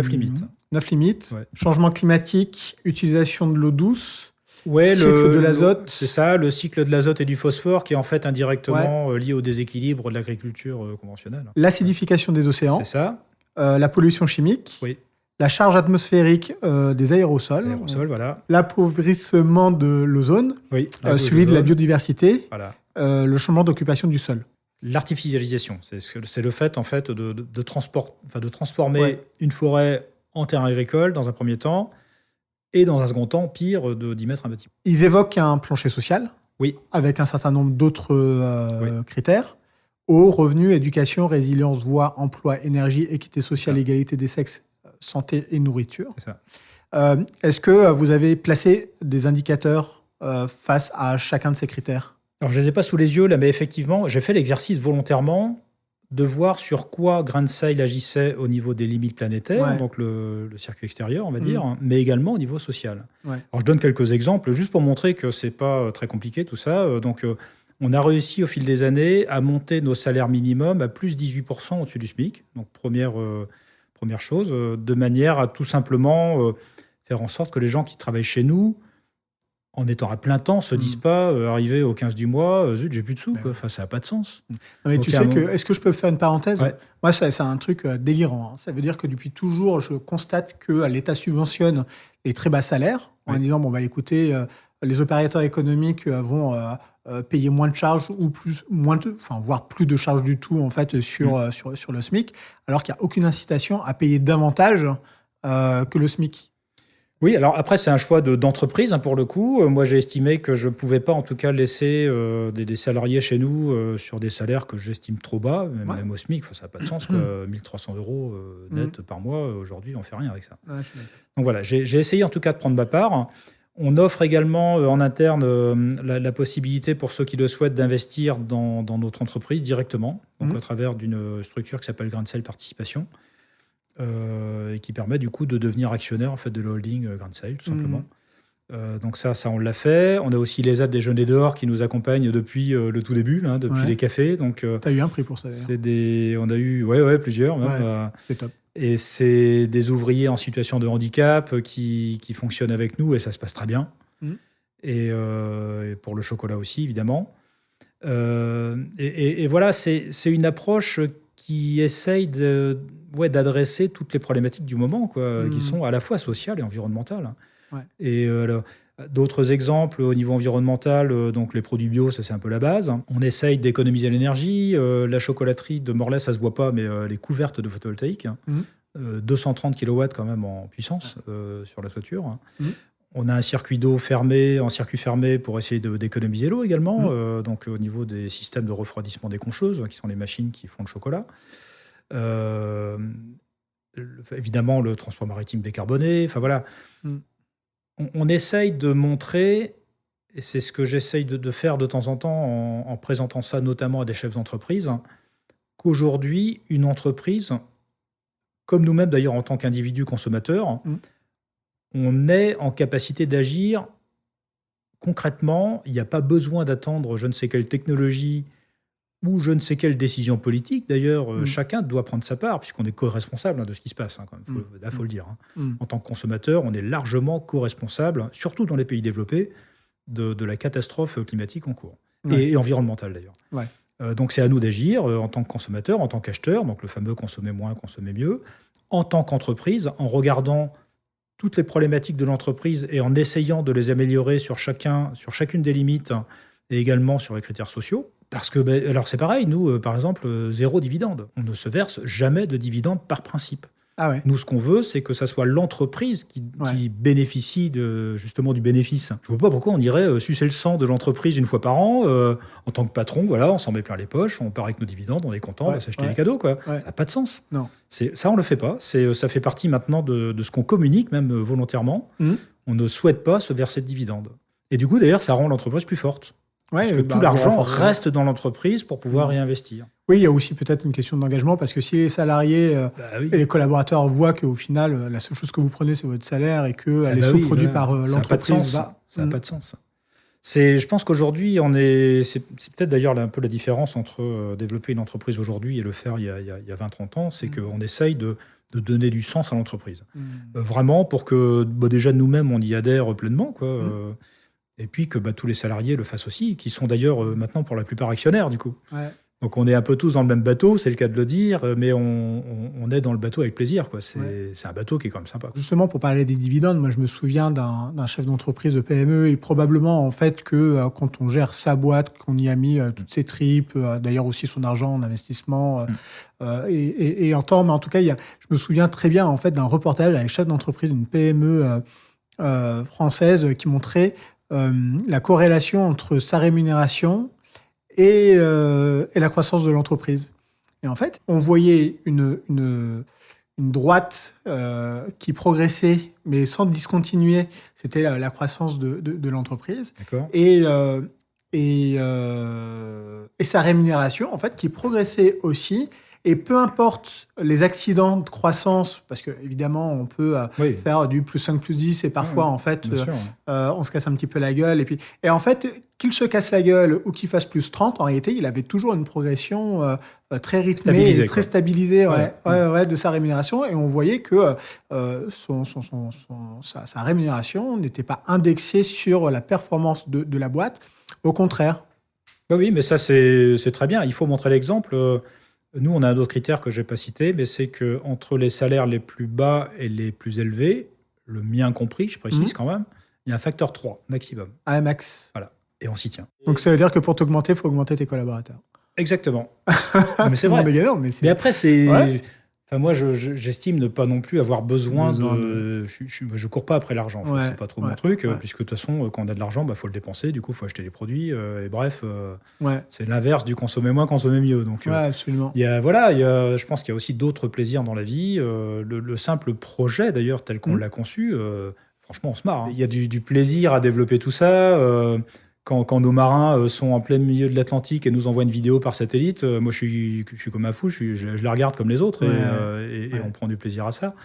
limites. 9 limites. Ouais. Changement climatique, utilisation de l'eau douce, Ouais, cycle de l'azote. C'est ça, le cycle de l'azote et du phosphore qui est en fait indirectement lié au déséquilibre de l'agriculture conventionnelle. L'acidification des océans, C'est ça, la pollution chimique, oui. la charge atmosphérique des aérosols, Les aérosols, voilà. l'appauvrissement de l'ozone, Oui, celui de la biodiversité, Voilà. le changement d'occupation du sol. L'artificialisation, c'est le fait en fait de transformer une forêt en terrain agricole dans un premier temps, et dans un second temps, pire, d'y mettre un bâtiment. Ils évoquent un plancher social, Oui. avec un certain nombre d'autres critères. Eau, revenus, éducation, résilience, voie, emploi, énergie, équité sociale, égalité des sexes, santé et nourriture. C'est ça. Est-ce que vous avez placé des indicateurs face à chacun de ces critères? Alors, je ne les ai pas sous les yeux, là, mais effectivement, j'ai fait l'exercice volontairement de voir sur quoi Grain de Sale agissait au niveau des limites planétaires, donc le circuit extérieur, on va dire, mais également au niveau social. Ouais. Alors, je donne quelques exemples, juste pour montrer que ce n'est pas très compliqué tout ça. On a réussi au fil des années à monter nos salaires minimums à plus 18% au-dessus du SMIC. Donc, première chose, de manière à tout simplement faire en sorte que les gens qui travaillent chez nous, en étant à plein temps, se disent pas, arrivé au 15 du mois, zut, j'ai plus de sous. Enfin, ça n'a pas de sens. Non, mais tu sais que, est-ce que je peux faire une parenthèse? Moi, c'est un truc délirant. Ça veut dire que depuis toujours, je constate que l'État subventionne les très bas salaires en disant, bon, écoutez, les opérateurs économiques vont payer moins de charges ou voire plus de charges du tout en fait sur le SMIC, alors qu'il n'y a aucune incitation à payer davantage que le SMIC. Oui, alors après, c'est un choix d'entreprise, hein, pour le coup. Moi, j'ai estimé que je ne pouvais pas, en tout cas, laisser des salariés chez nous sur des salaires que j'estime trop bas, même au SMIC. Ça n'a pas de sens. 1 300 € net par mois, aujourd'hui, on ne fait rien avec ça. Donc voilà, j'ai essayé en tout cas de prendre ma part. On offre également en interne la possibilité pour ceux qui le souhaitent d'investir dans notre entreprise directement, donc à travers d'une structure qui s'appelle Grain de Sale Participation. Et qui permet du coup de devenir actionnaire en fait, de la holding Grain de Sale, tout simplement. Donc ça, on l'a fait. On a aussi les aides Déjeuner dehors qui nous accompagnent depuis le tout début, depuis les cafés. Tu as eu un prix pour ça d'ailleurs. On a eu plusieurs. Même, c'est top. Et c'est des ouvriers en situation de handicap qui fonctionnent avec nous et ça se passe très bien. Et pour le chocolat aussi, évidemment. Et voilà, c'est une approche qui essaye d'adresser toutes les problématiques du moment, qui sont à la fois sociales et environnementales. Et d'autres exemples au niveau environnemental, donc les produits bio, ça c'est un peu la base. On essaye d'économiser l'énergie. La chocolaterie de Morlaix, ça se voit pas, mais elle est couverte de photovoltaïque. 230 kW quand même en puissance sur la toiture. Mmh. On a un circuit d'eau fermé, en circuit fermé pour essayer d'économiser l'eau également, donc au niveau des systèmes de refroidissement des concheuses, qui sont les machines qui font le chocolat. Évidemment, le transport maritime décarboné. Enfin voilà, on essaye de montrer, et c'est ce que j'essaye de faire de temps en temps en présentant ça notamment à des chefs d'entreprise, qu'aujourd'hui, une entreprise, comme nous-mêmes d'ailleurs en tant qu'individus consommateurs, on est en capacité d'agir concrètement. Il n'y a pas besoin d'attendre je ne sais quelle technologie ou je ne sais quelle décision politique. D'ailleurs, chacun doit prendre sa part, puisqu'on est co-responsable de ce qui se passe. Quand même. Là, il faut le dire. En tant que consommateur, on est largement co-responsable, surtout dans les pays développés, de la catastrophe climatique en cours. Et environnementale, d'ailleurs. Ouais. Donc, c'est à nous d'agir en tant que consommateur, en tant qu'acheteur, donc le fameux consommer moins, consommer mieux, en tant qu'entreprise, en regardant toutes les problématiques de l'entreprise et en essayant de les améliorer sur chacune des limites et également sur les critères sociaux. Parce que, alors c'est pareil, nous, par exemple, 0 dividende. On ne se verse jamais de dividende par principe. Ah ouais. Nous, ce qu'on veut, c'est que ça soit l'entreprise qui bénéficie justement du bénéfice. Je ne vois pas pourquoi on irait sucer le sang de l'entreprise une fois par an. En tant que patron, voilà, on s'en met plein les poches, on part avec nos dividendes, on est content, on va s'acheter des cadeaux. Quoi. Ça n'a pas de sens. Non. Ça, on ne le fait pas. Ça fait partie maintenant de ce qu'on communique, même volontairement. On ne souhaite pas se verser de dividendes. Et du coup, d'ailleurs, ça rend l'entreprise plus forte. Parce que tout l'argent reste dans l'entreprise pour pouvoir réinvestir. Oui, il y a aussi peut-être une question d'engagement, parce que si les salariés et les collaborateurs voient qu'au final, la seule chose que vous prenez, c'est votre salaire et que les sous produits par l'entreprise... Ça n'a pas de sens. Je pense qu'aujourd'hui, c'est peut-être d'ailleurs un peu la différence entre développer une entreprise aujourd'hui et le faire il y a 20-30 ans, c'est qu'on essaye de donner du sens à l'entreprise. Vraiment pour que déjà nous-mêmes, on y adhère pleinement, quoi. Et puis que tous les salariés le fassent aussi, qui sont d'ailleurs maintenant pour la plupart actionnaires, du coup. Ouais. Donc on est un peu tous dans le même bateau, c'est le cas de le dire, mais on est dans le bateau avec plaisir, quoi. C'est un bateau qui est quand même sympa. Justement, pour parler des dividendes, moi je me souviens d'un chef d'entreprise de PME, et probablement en fait que quand on gère sa boîte, qu'on y a mis toutes ses tripes, d'ailleurs aussi son argent en investissement et en temps, mais en tout cas, je me souviens très bien en fait d'un reportage avec chef d'entreprise d'une PME française qui montrait la corrélation entre sa rémunération et la croissance de l'entreprise. Et en fait, on voyait une droite qui progressait, mais sans discontinuer. C'était la croissance de l'entreprise. D'accord. Et sa rémunération, en fait, qui progressait aussi. Et peu importe les accidents de croissance, parce que évidemment on peut faire du plus 5, plus 10, et parfois en fait on se casse un petit peu la gueule. Et en fait, qu'il se casse la gueule ou qu'il fasse plus 30, en réalité, il avait toujours une progression très rythmée et très stabilisée de sa rémunération. Et on voyait que sa rémunération n'était pas indexée sur la performance de la boîte. Au contraire. Oui, mais ça c'est très bien. Il faut montrer l'exemple. Nous, on a un autre critère que je n'ai pas cité, mais c'est qu'entre les salaires les plus bas et les plus élevés, le mien compris, je précise quand même, il y a un facteur 3 maximum. Ah, max. Voilà, et on s'y tient. Donc ça veut dire que pour t'augmenter, il faut augmenter tes collaborateurs. Exactement. Non, mais c'est vrai. Mais après, c'est... Ouais. Enfin, moi, j'estime ne pas non plus avoir besoin de... Je cours pas après l'argent. C'est pas trop mon truc, puisque de toute façon, quand on a de l'argent, faut le dépenser. Du coup, il faut acheter des produits. Et bref, c'est l'inverse du consommer moins, consommer mieux. Donc, absolument. Je pense qu'il y a aussi d'autres plaisirs dans la vie. Le simple projet, d'ailleurs, tel qu'on l'a conçu, franchement, on se marre. Il y a du plaisir à développer tout ça. Quand nos marins sont en plein milieu de l'Atlantique et nous envoient une vidéo par satellite, moi je suis comme un fou, je la regarde comme les autres et on prend du plaisir à ça.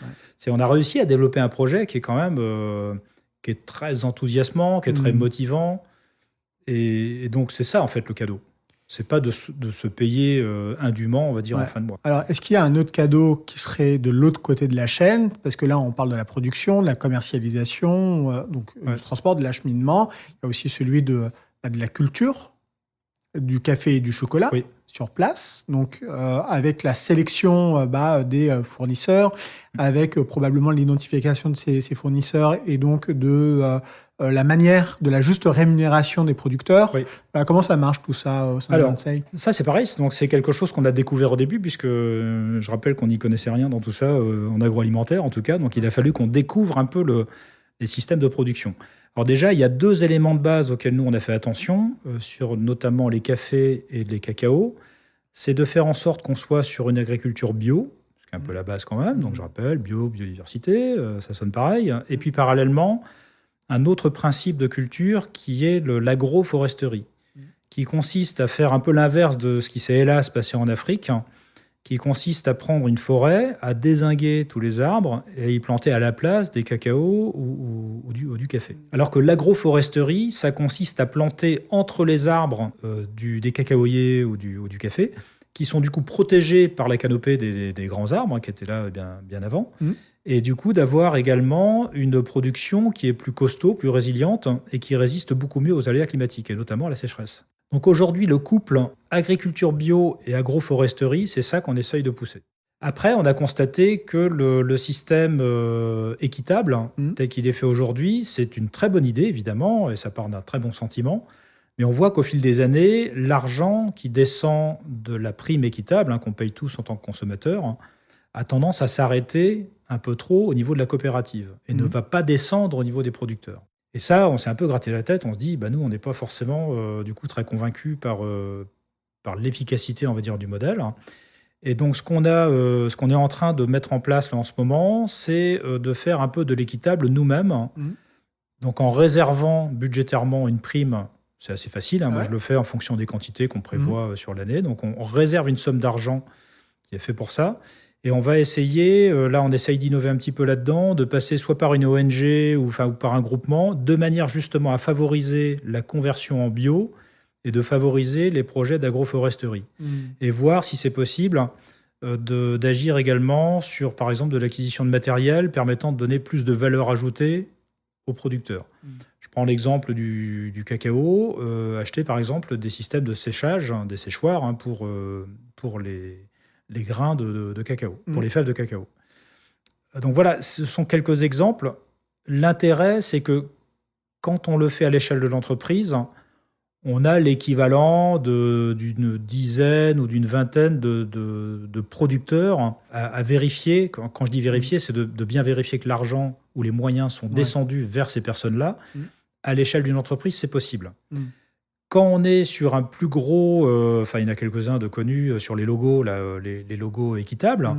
On a réussi à développer un projet qui est quand même qui est très enthousiasmant, qui est très motivant. Et donc c'est ça en fait le cadeau. C'est pas de se payer indûment, on va dire, en fin de mois. Alors, est-ce qu'il y a un autre cadeau qui serait de l'autre côté de la chaîne? Parce que là, on parle de la production, de la commercialisation, du transport, de l'acheminement. Il y a aussi celui de la culture, du café et du chocolat sur place. Donc, avec la sélection des fournisseurs, avec probablement l'identification de ces fournisseurs et donc de la manière de la juste rémunération des producteurs. Oui. Comment ça marche tout ça au sein de Gransale ? Ça, c'est pareil. Donc, c'est quelque chose qu'on a découvert au début, puisque je rappelle qu'on n'y connaissait rien dans tout ça, en agroalimentaire en tout cas. Donc, il a fallu qu'on découvre un peu les systèmes de production. Alors déjà, il y a 2 éléments de base auxquels nous, on a fait attention, sur notamment les cafés et les cacao. C'est de faire en sorte qu'on soit sur une agriculture bio, ce qui est un peu la base quand même. Donc, je rappelle, bio, biodiversité, ça sonne pareil. Et puis, parallèlement, un autre principe de culture qui est l'agroforesterie, qui consiste à faire un peu l'inverse de ce qui s'est hélas passé en Afrique, qui consiste à prendre une forêt, à dézinguer tous les arbres et y planter à la place des cacao ou du café. Alors que l'agroforesterie, ça consiste à planter entre les arbres des cacaoyers ou du café, qui sont du coup protégés par la canopée des grands arbres, qui étaient là bien avant, et du coup d'avoir également une production qui est plus costaud, plus résiliente, et qui résiste beaucoup mieux aux aléas climatiques, et notamment à la sécheresse. Donc aujourd'hui, le couple agriculture bio et agroforesterie, c'est ça qu'on essaye de pousser. Après, on a constaté que le système équitable, tel qu'il est fait aujourd'hui, c'est une très bonne idée, évidemment, et ça part d'un très bon sentiment. Mais on voit qu'au fil des années, l'argent qui descend de la prime équitable, qu'on paye tous en tant que consommateurs, a tendance à s'arrêter un peu trop au niveau de la coopérative et ne va pas descendre au niveau des producteurs. Et ça, on s'est un peu gratté la tête, on se dit, nous, on n'est pas forcément du coup très convaincus par l'efficacité, on va dire, du modèle. Et donc, ce qu'on est en train de mettre en place là, en ce moment, c'est de faire un peu de l'équitable nous-mêmes. Donc, en réservant budgétairement une prime, c'est assez facile. Moi, je le fais en fonction des quantités qu'on prévoit sur l'année. Donc, on réserve une somme d'argent qui est fait pour ça. Et on va essayer, là on essaye d'innover un petit peu là-dedans, de passer soit par une ONG ou par un groupement, de manière justement à favoriser la conversion en bio et de favoriser les projets d'agroforesterie. Et voir si c'est possible d'agir également sur, par exemple, de l'acquisition de matériel permettant de donner plus de valeur ajoutée aux producteurs. Je prends l'exemple du cacao, acheter par exemple des systèmes de séchage, des séchoirs pour les grains de cacao, pour les fèves de cacao. Donc voilà, ce sont quelques exemples. L'intérêt, c'est que quand on le fait à l'échelle de l'entreprise, on a l'équivalent d'une dizaine ou d'une vingtaine de producteurs à vérifier. Quand je dis vérifier, c'est de bien vérifier que l'argent ou les moyens sont descendus vers ces personnes-là. À l'échelle d'une entreprise, c'est possible. Quand on est sur un plus gros, il y en a quelques-uns de connus sur les logos, les logos équitables,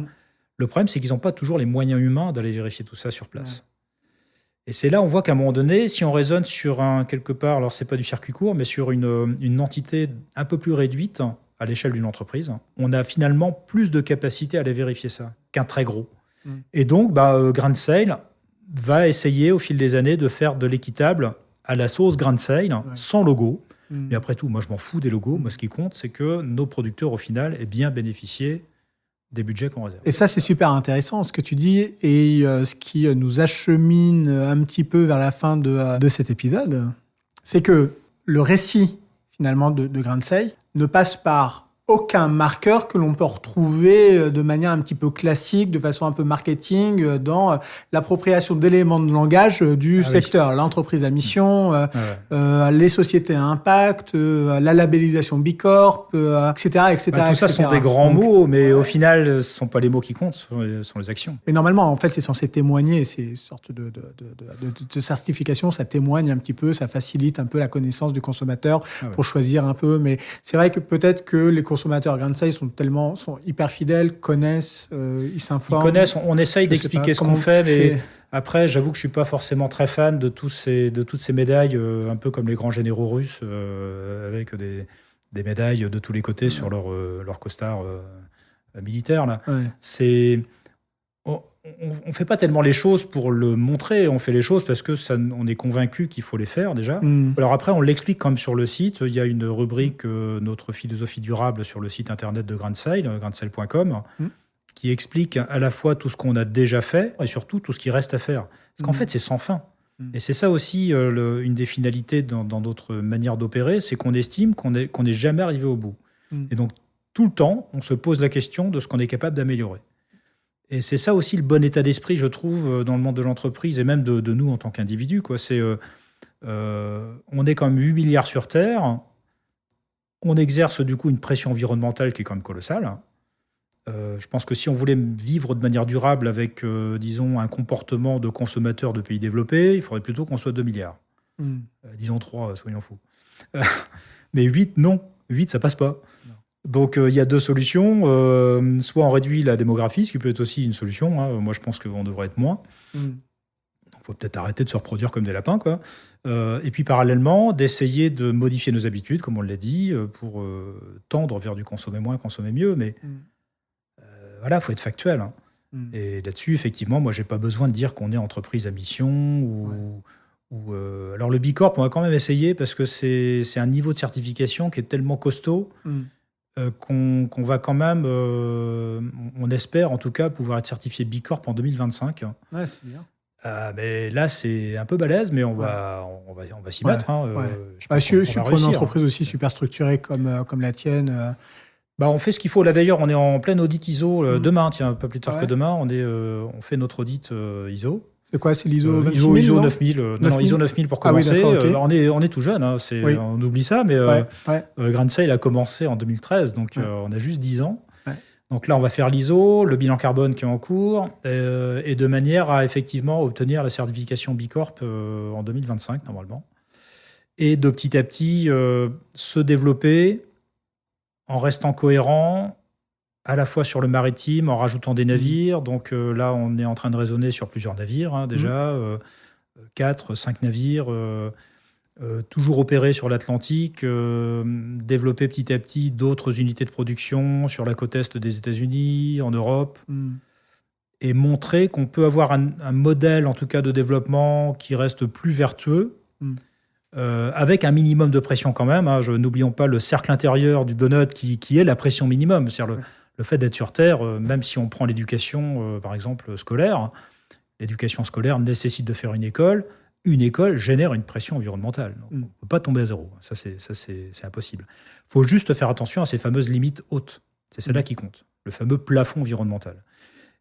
le problème, c'est qu'ils n'ont pas toujours les moyens humains d'aller vérifier tout ça sur place. Et c'est là, on voit qu'à un moment donné, si on raisonne sur quelque part, alors c'est pas du circuit court, mais sur une entité un peu plus réduite à l'échelle d'une entreprise, on a finalement plus de capacité à aller vérifier ça qu'un très gros. Et donc, Gransale va essayer au fil des années de faire de l'équitable à la sauce Gransale, sans logo. Mais après tout, moi, je m'en fous des logos. Moi, ce qui compte, c'est que nos producteurs, au final, aient bien bénéficié des budgets qu'on réserve. Et ça, c'est super intéressant, ce que tu dis, et ce qui nous achemine un petit peu vers la fin de cet épisode, c'est que le récit, finalement, de Gransale ne passe par aucun marqueur que l'on peut retrouver de manière un petit peu classique, de façon un peu marketing, dans l'appropriation d'éléments de langage du secteur. L'entreprise à mission, les sociétés à impact, la labellisation Bicorp, etc. etc. Tout ça sont des grands mots, mais au final, ce ne sont pas les mots qui comptent, ce sont les actions. Mais normalement, en fait, c'est censé témoigner, ces sortes de certification, ça témoigne un petit peu, ça facilite un peu la connaissance du consommateur pour choisir un peu. Mais c'est vrai que peut-être que les consommateurs Gransale sont hyper fidèles, connaissent, ils s'informent. Ils connaissent, on essaye d'expliquer ce qu'on fait, mais après, j'avoue que je ne suis pas forcément très fan de toutes ces médailles, un peu comme les grands généraux russes, avec des médailles de tous les côtés sur leur costard militaire. Là. On ne fait pas tellement les choses pour le montrer, on fait les choses parce que on est convaincu qu'il faut les faire déjà. Alors après, on l'explique quand même sur le site. Il y a une rubrique notre philosophie durable sur le site internet de Gransale, gransale.com, qui explique à la fois tout ce qu'on a déjà fait et surtout tout ce qui reste à faire. Parce qu'en fait, c'est sans fin. Et c'est ça aussi une des finalités dans notre manière d'opérer, c'est qu'on estime qu'on n'est jamais arrivé au bout. Et donc, tout le temps, on se pose la question de ce qu'on est capable d'améliorer. Et c'est ça aussi le bon état d'esprit, je trouve, dans le monde de l'entreprise et même de nous en tant qu'individus. C'est On est quand même 8 milliards sur Terre. On exerce du coup une pression environnementale qui est quand même colossale. Je pense que si on voulait vivre de manière durable avec, disons, un comportement de consommateur de pays développés, il faudrait plutôt qu'on soit 2 milliards. Disons 3, soyons fous. Mais 8, non. 8, ça passe pas. Non. Donc, il y a deux solutions. Soit on réduit la démographie, ce qui peut être aussi une solution. Hein. Moi, je pense qu'on devrait être moins. Il faut peut-être arrêter de se reproduire comme des lapins, quoi. Et puis, parallèlement, d'essayer de modifier nos habitudes, comme on l'a dit, pour tendre vers du consommer moins, consommer mieux. Mais voilà, il faut être factuel. Hein. Et là-dessus, effectivement, moi, j'ai pas besoin de dire qu'on est entreprise à mission alors le B Corp, on va quand même essayer parce que c'est un niveau de certification qui est tellement costaud qu'on va quand même, on espère en tout cas pouvoir être certifié B Corp en 2025. Ouais, c'est bien. Mais là, c'est un peu balèze, mais on va s'y mettre. Hein. Je pense qu'on va pour une réussir. entreprise aussi super structurée comme la tienne. On fait ce qu'il faut. Là, d'ailleurs, on est en plein audit ISO demain. Tiens, pas plus tard que demain, on fait notre audit ISO. C'est quoi, c'est l'ISO 26000 ISO 9000. Non, ISO 9000 pour commencer. Ah oui, d'accord, okay. On est tout jeune. Hein, on oublie ça, mais GrainSale a commencé en 2013, donc on a juste 10 ans. Ouais. Donc là, on va faire l'ISO, le bilan carbone qui est en cours, et de manière à effectivement obtenir la certification B Corp en 2025, normalement. Et de petit à petit se développer en restant cohérent, à la fois sur le maritime, en rajoutant des navires. Donc là, on est en train de raisonner sur plusieurs navires, hein, déjà, 4, 5 navires, toujours opérer sur l'Atlantique, développer petit à petit d'autres unités de production sur la côte est des États-Unis, en Europe, et montrer qu'on peut avoir un modèle, en tout cas, de développement qui reste plus vertueux, avec un minimum de pression quand même. Hein. N'oublions pas le cercle intérieur du donut qui est la pression minimum. C'est-à-dire le fait d'être sur Terre, même si on prend l'éducation, par exemple, scolaire, l'éducation scolaire nécessite de faire une école. Une école génère une pression environnementale. Donc, on ne peut pas tomber à zéro. Ça, c'est impossible. Il faut juste faire attention à ces fameuses limites hautes. C'est celle-là qui compte, le fameux plafond environnemental.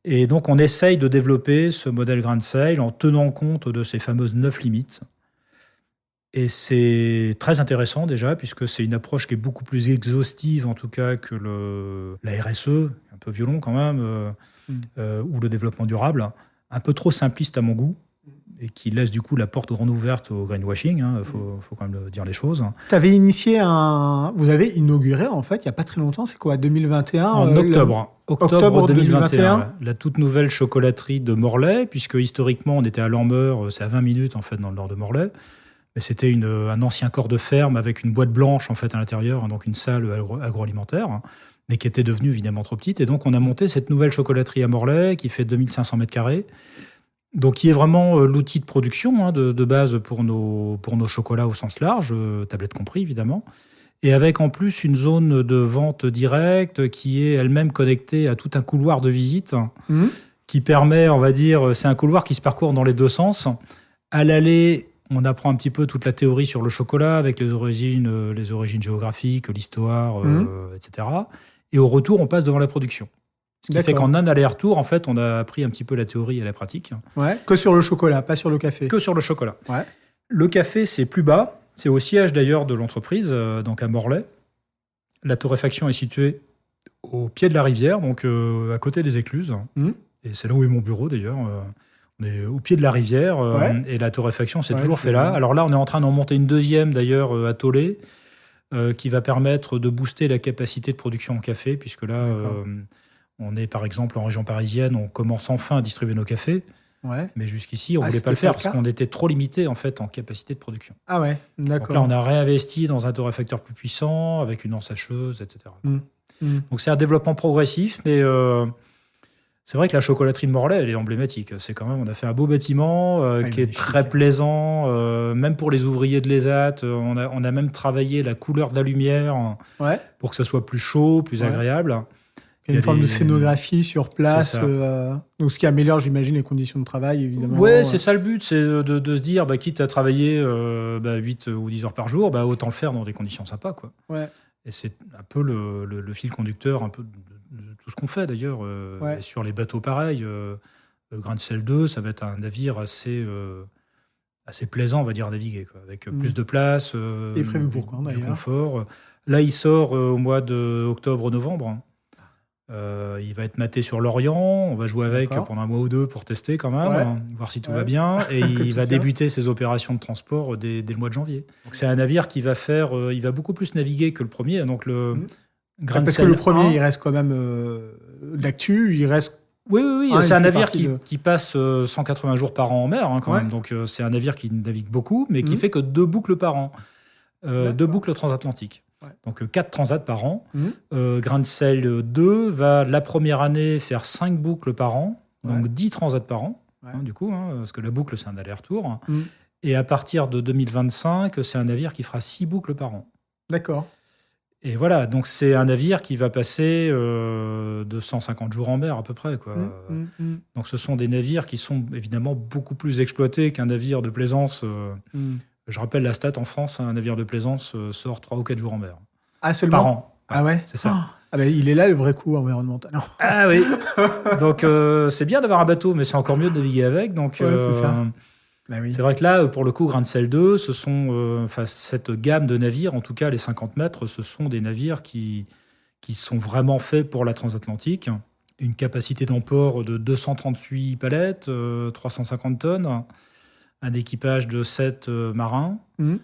Et donc, on essaye de développer ce modèle GrainSale en tenant compte de ces fameuses 9 limites. Et c'est très intéressant déjà, puisque c'est une approche qui est beaucoup plus exhaustive, en tout cas, que la RSE, un peu violon quand même, ou le développement durable, un peu trop simpliste à mon goût, et qui laisse du coup la porte grande ouverte au greenwashing. Faut quand même dire les choses. Vous avez inauguré, en fait, il n'y a pas très longtemps, c'est quoi, 2021 En octobre 2021. Ouais. La toute nouvelle chocolaterie de Morlaix, puisque historiquement, on était à Lambeur, c'est à 20 minutes, en fait, dans le nord de Morlaix. Mais c'était un ancien corps de ferme avec une boîte blanche en fait à l'intérieur, donc une salle agroalimentaire, mais qui était devenue évidemment trop petite. Et donc on a monté cette nouvelle chocolaterie à Morlaix qui fait 2500 mètres carrés, donc qui est vraiment l'outil de production de base pour nos chocolats au sens large, tablette compris évidemment, et avec en plus une zone de vente directe qui est elle-même connectée à tout un couloir de visite qui permet, on va dire, c'est un couloir qui se parcourt dans les deux sens. À l'aller, on apprend un petit peu toute la théorie sur le chocolat avec les origines géographiques, l'histoire, etc. Et au retour, on passe devant la production. Ce qui fait qu'en un aller-retour, en fait, on a appris un petit peu la théorie et la pratique. Ouais, que sur le chocolat, pas sur le café. Que sur le chocolat. Ouais. Le café, c'est plus bas. C'est au siège d'ailleurs de l'entreprise, donc à Morlaix. La torréfaction est située au pied de la rivière, donc à côté des écluses. Et c'est là où est mon bureau d'ailleurs. On est au pied de la rivière et la torréfaction s'est toujours fait là. Alors là, on est en train d'en monter une deuxième d'ailleurs à Tollet qui va permettre de booster la capacité de production en café, puisque là, on est par exemple en région parisienne, on commence enfin à distribuer nos cafés. Ouais. Mais jusqu'ici, on ne voulait pas le faire parce qu'on était trop limité en fait en capacité de production. Ah ouais, d'accord. Donc là, on a réinvesti dans un torréfacteur plus puissant, avec une ensacheuse, etc. Donc c'est un développement progressif, mais c'est vrai que la chocolaterie de Morlaix, elle est emblématique. C'est quand même, on a fait un beau bâtiment qui est très plaisant, même pour les ouvriers de l'ESAT. On a même travaillé la couleur de la lumière pour que ça soit plus chaud, plus agréable. Il y a une forme de scénographie sur place, donc ce qui améliore, j'imagine, les conditions de travail, évidemment. Oui, c'est ça le but, c'est de se dire, quitte à travailler 8 ou 10 heures par jour, autant le faire dans des conditions sympas, quoi. Ouais. Et c'est un peu le fil conducteur un peu de tout ce qu'on fait, d'ailleurs. Et sur les bateaux, pareil. GrainSale 2, ça va être un navire assez assez plaisant, on va dire, à naviguer, quoi, avec plus de place, Et prévu pour quand, du d'ailleurs confort. Là, il sort au mois d'octobre-novembre. Il va être maté sur Lorient. On va jouer avec D'accord. pendant un mois ou deux pour tester quand même, Ouais. voir si tout Ouais. va bien. Et Que il tout va tient. débuter ses opérations de transport dès le mois de janvier. Donc c'est un navire qui va faire, il va beaucoup plus naviguer que le premier. Donc le Grand Parce que Sail le premier, 1, il reste quand même d'actu, il reste. oui, Ah, c'est il un fait navire partie de- qui passe 180 jours par an en mer, quand Ouais. même. Donc c'est un navire qui navigue beaucoup, mais qui Mhm. fait que 2 boucles par an, 2 D'accord. boucles transatlantiques. Ouais. Donc 4 transats par an. Mhm. Grand Sail 2 va la première année faire 5 boucles par an, donc Ouais. 10 transats par an, Ouais. du coup, parce que la boucle c'est un aller-retour. Mhm. Et à partir de 2025, c'est un navire qui fera 6 boucles par an. D'accord. Et voilà, donc c'est un navire qui va passer 250 jours en mer à peu près, quoi. Donc ce sont des navires qui sont évidemment beaucoup plus exploités qu'un navire de plaisance. Je rappelle la stat en France, un navire de plaisance sort 3 ou 4 jours en mer Ah, seulement par an. Ah ouais. C'est ça. Ah ben, il est là le vrai coût environnemental. Non. Ah oui. Donc c'est bien d'avoir un bateau, mais c'est encore mieux de naviguer avec. Donc Ouais, c'est ça. Bah oui. c'est vrai que là, pour le coup, Grand Sail 2, ce sont, cette gamme de navires, en tout cas les 50 mètres, ce sont des navires qui sont vraiment faits pour la transatlantique. Une capacité d'emport de 238 palettes, 350 tonnes, un équipage de 7 marins, Mhm.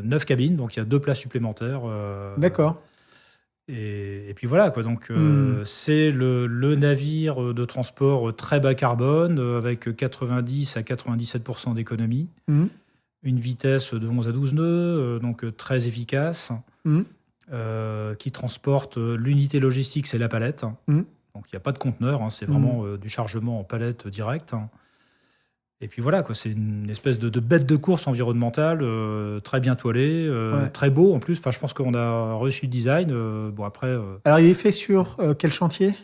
9 cabines, donc il y a 2 places supplémentaires. D'accord. Et puis voilà, quoi. Donc, Hmm. c'est le navire de transport très bas carbone, avec 90 à 97% d'économie, Mhm. une vitesse de 11 à 12 nœuds, donc très efficace, Mhm. qui transporte l'unité logistique, c'est la palette. Mhm. Donc, il n'y a pas de conteneur, c'est vraiment du chargement en palette direct. Et puis voilà, quoi, c'est une espèce de bête de course environnementale, très bien toilée, Ouais. très beau en plus. Enfin, je pense qu'on a reçu le design. Bon, après, Alors, il est fait sur quel chantier?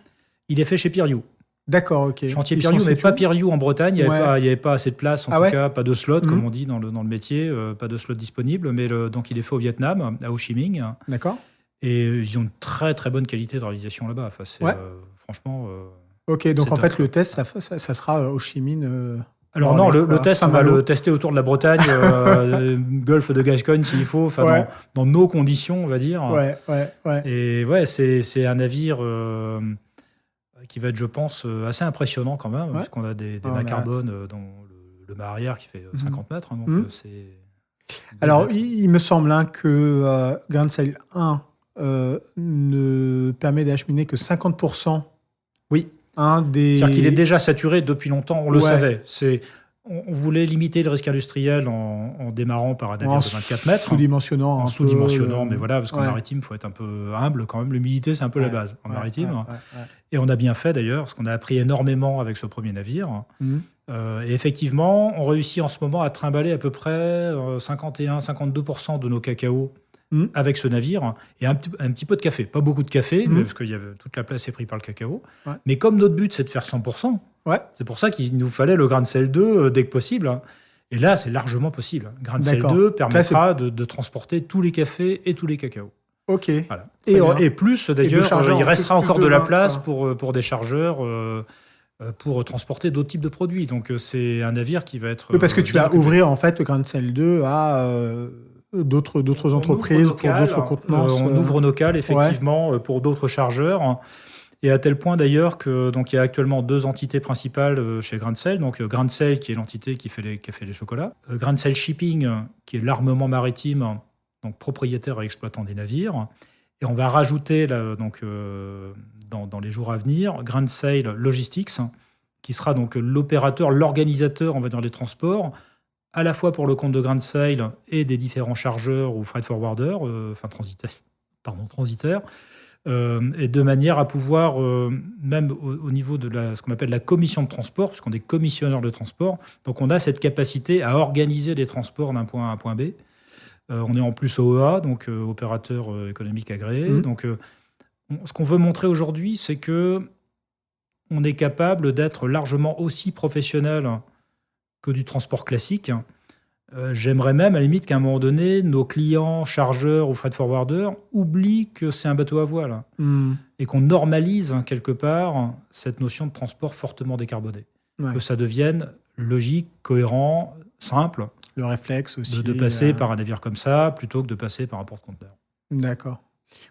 il est fait chez Piriou. D'accord, ok. Chantier Ils sont Piriou, mais pas situés- Piriou en Bretagne. Il n'y Ouais. avait pas assez de place, en Ah tout ouais cas, pas de slot, Mhm. comme on dit dans le métier, pas de slot disponible. Mais donc, il est fait au Vietnam, à Ho Chi Minh. D'accord. Et ils ont une très, très bonne qualité de réalisation là-bas. Enfin, c'est, Ouais. Franchement. Ok, donc C'est en top, fait, le test, ça sera Ho Chi Minh. Alors Bon, non, allez, le quoi, test, on va Saint-Malo. le tester autour de la Bretagne, golfe de Gascogne s'il faut, enfin, Ouais. dans nos conditions, on va dire. Ouais, ouais, ouais. Et ouais, c'est un navire qui va être, je pense, assez impressionnant quand même, Ouais. puisqu'on a des on mâts a carbone dans le mât arrière qui fait 50 mètres. Donc Mhm. c'est. Alors, des mètres. il me semble que Grand Sail 1 ne permet d'acheminer que 50%. Oui. Des... C'est-à-dire qu'il est déjà saturé depuis longtemps, on le Ouais. savait. On voulait limiter le risque industriel en démarrant par un navire en de 24 mètres. sous-dimensionnant. En un sous-dimensionnant, peu, mais voilà, parce qu'en ouais. maritime, il faut être un peu humble quand même. L'humilité, c'est un peu la Ouais, base en ouais, maritime. ouais, ouais. Et on a bien fait d'ailleurs, parce qu'on a appris énormément avec ce premier navire. Mhm. Et effectivement, on réussit en ce moment à trimballer à peu près 51-52% de nos cacao Mhm. avec ce navire, et un petit peu de café. Pas beaucoup de café, Mhm. mais parce que toute la place est prise par le cacao. Ouais. Mais comme notre but, c'est de faire 100%, Ouais. c'est pour ça qu'il nous fallait le Grand Sail 2 dès que possible. Et là, c'est largement possible. Grand Sail D'accord. 2 Là, permettra de transporter tous les cafés et tous les cacaos. Ok. Voilà. Très bien. Et plus, d'ailleurs, chargeurs il en restera plus encore de de la 20, place quoi. pour des chargeurs, pour transporter d'autres types de produits. Donc, c'est un navire qui va être. Oui, parce que tu bien vas occupé. ouvrir en fait le Grand Sail 2 à d'autres On entreprises ouvre nos pour cales, d'autres contenances. on ouvre nos cales, effectivement, pour d'autres chargeurs. Et à tel point d'ailleurs que donc il y a actuellement 2 entités principales chez Grand Sail. Donc Grand Sail qui est l'entité qui fait les chocolats, Grand Sail Shipping qui est l'armement maritime, donc propriétaire et exploitant des navires. Et on va rajouter là, donc dans les jours à venir Grand Sail Logistics qui sera donc l'opérateur, l'organisateur, on va dire, des transports, à la fois pour le compte de Grand Sail et des différents chargeurs ou freight forwarders, transitaires. Et de manière à pouvoir, même au niveau de ce qu'on appelle la commission de transport, puisqu'on est commissionneur de transport, donc on a cette capacité à organiser des transports d'un point A à un point B. On est en plus OEA, donc opérateur économique agréé. Mhm. Donc, ce qu'on veut montrer aujourd'hui, c'est que on est capable d'être largement aussi professionnel que du transport classique. J'aimerais même, à la limite, qu'à un moment donné, nos clients, chargeurs ou freight forwarders oublient que c'est un bateau à voile et qu'on normalise quelque part cette notion de transport fortement décarboné. Ouais. Que ça devienne logique, cohérent, simple, Le réflexe aussi. de passer par un navire comme ça, plutôt que de passer par un porte-conteneur. D'accord.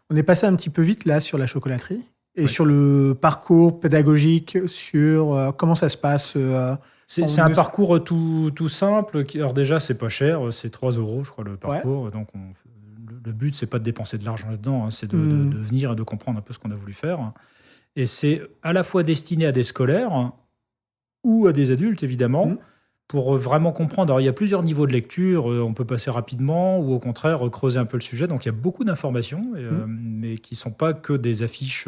On est passé un petit peu vite là sur la chocolaterie et Oui. sur le parcours pédagogique, sur comment ça se passe. C'est un parcours tout simple. Alors déjà, c'est pas cher, c'est 3 €, je crois, le parcours. Donc le but, c'est pas de dépenser de l'argent là-dedans, c'est de venir et de comprendre un peu ce qu'on a voulu faire. Et c'est à la fois destiné à des scolaires ou à des adultes, évidemment, pour vraiment comprendre. Alors, il y a plusieurs niveaux de lecture. On peut passer rapidement ou au contraire creuser un peu le sujet. Donc, il y a beaucoup d'informations, mais qui ne sont pas que des affiches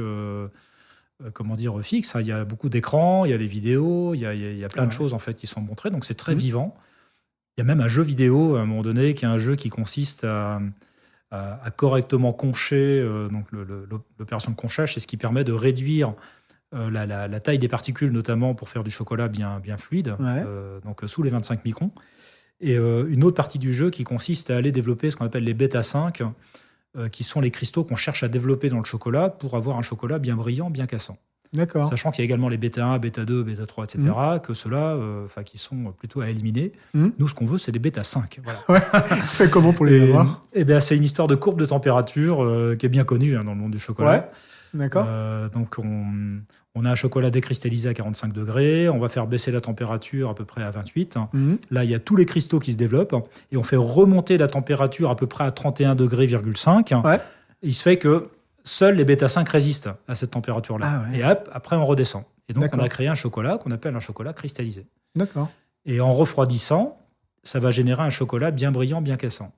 fixes. Il y a beaucoup d'écrans, il y a des vidéos, il y a plein de choses en fait, qui sont montrées. Donc, c'est très vivant. Il y a même un jeu vidéo, à un moment donné, qui est un jeu qui consiste à correctement concher. Donc, l'opération de conchage, c'est ce qui permet de réduire la taille des particules, notamment pour faire du chocolat bien fluide, donc sous les 25 microns. Et une autre partie du jeu qui consiste à aller développer ce qu'on appelle les bêta 5, qui sont les cristaux qu'on cherche à développer dans le chocolat pour avoir un chocolat bien brillant, bien cassant. D'accord. Sachant qu'il y a également les bêta 1, bêta 2, bêta 3, etc., que ceux-là, qui sont plutôt à éliminer. Nous, ce qu'on veut, c'est les bêta 5. Voilà. Fait comment pour les avoir? C'est une histoire de courbe de température qui est bien connue dans le monde du chocolat. Ouais. D'accord. Donc, on a un chocolat décristallisé à 45 degrés. On va faire baisser la température à peu près à 28. Là, il y a tous les cristaux qui se développent. Et on fait remonter la température à peu près à 31 degrés, 5. Ouais. Il se fait que seuls les bêta-5 résistent à cette température-là. Ah ouais. Et hop, après, on redescend. Et donc, D'accord. on a créé un chocolat qu'on appelle un chocolat cristallisé. D'accord. Et en refroidissant, ça va générer un chocolat bien brillant, bien cassant.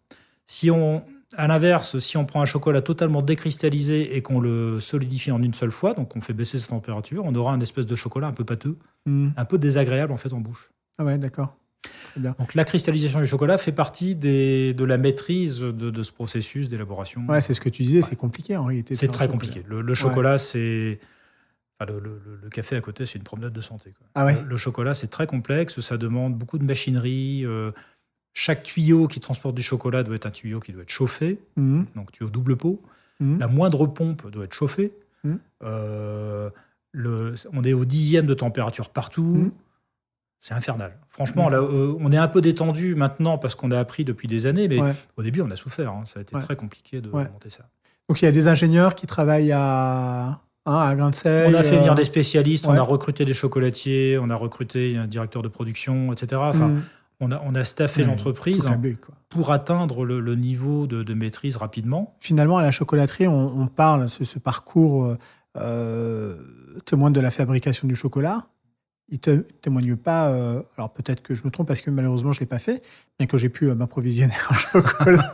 À l'inverse, si on prend un chocolat totalement décristallisé et qu'on le solidifie en une seule fois, donc on fait baisser sa température, on aura un espèce de chocolat un peu pâteux, un peu désagréable en fait en bouche. Ah ouais, d'accord. Très bien. Donc la cristallisation du chocolat fait partie de la maîtrise de ce processus d'élaboration. Ouais, c'est ce que tu disais, c'est compliqué en réalité. C'est très compliqué. Le chocolat, c'est... Enfin, le café à côté, c'est une promenade de santé, quoi. Ah ouais. Le chocolat, c'est très complexe, ça demande beaucoup de machinerie. Chaque tuyau qui transporte du chocolat doit être un tuyau qui doit être chauffé, donc tuyau double pot. La moindre pompe doit être chauffée. On est au 10e de température partout. C'est infernal. Franchement, là, on est un peu détendu maintenant parce qu'on a appris depuis des années, mais au début, on a souffert. Ça a été très compliqué de monter ça. Donc, il y a des ingénieurs qui travaillent à grain de sel. On a fait venir des spécialistes, on a recruté des chocolatiers, on a recruté un directeur de production, etc. Enfin, on a staffé l'entreprise pour atteindre le niveau de maîtrise rapidement. Finalement, à la chocolaterie, on parle, ce parcours témoigne de la fabrication du chocolat. Il ne témoigne pas, alors peut-être que je me trompe parce que malheureusement je ne l'ai pas fait, bien que j'ai pu m'approvisionner en chocolat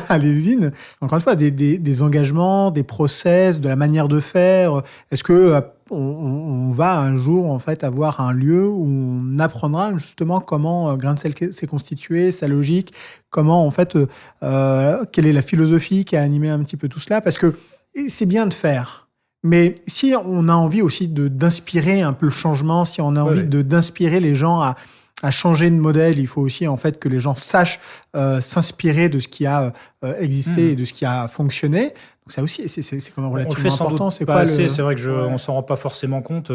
à l'usine. Encore une fois, des engagements, des process, de la manière de faire. Est-ce que on va un jour en fait avoir un lieu où on apprendra justement comment Grain de Sel s'est constitué, sa logique, comment en fait, quelle est la philosophie qui a animé un petit peu tout cela? Parce que c'est bien de faire. Mais si on a envie aussi d'inspirer un peu le changement, si on a envie d'inspirer les gens à changer de modèle, il faut aussi en fait que les gens sachent s'inspirer de ce qui a existé et de ce qui a fonctionné. Donc ça aussi, c'est quand même relativement important. C'est vrai que on s'en rend pas forcément compte.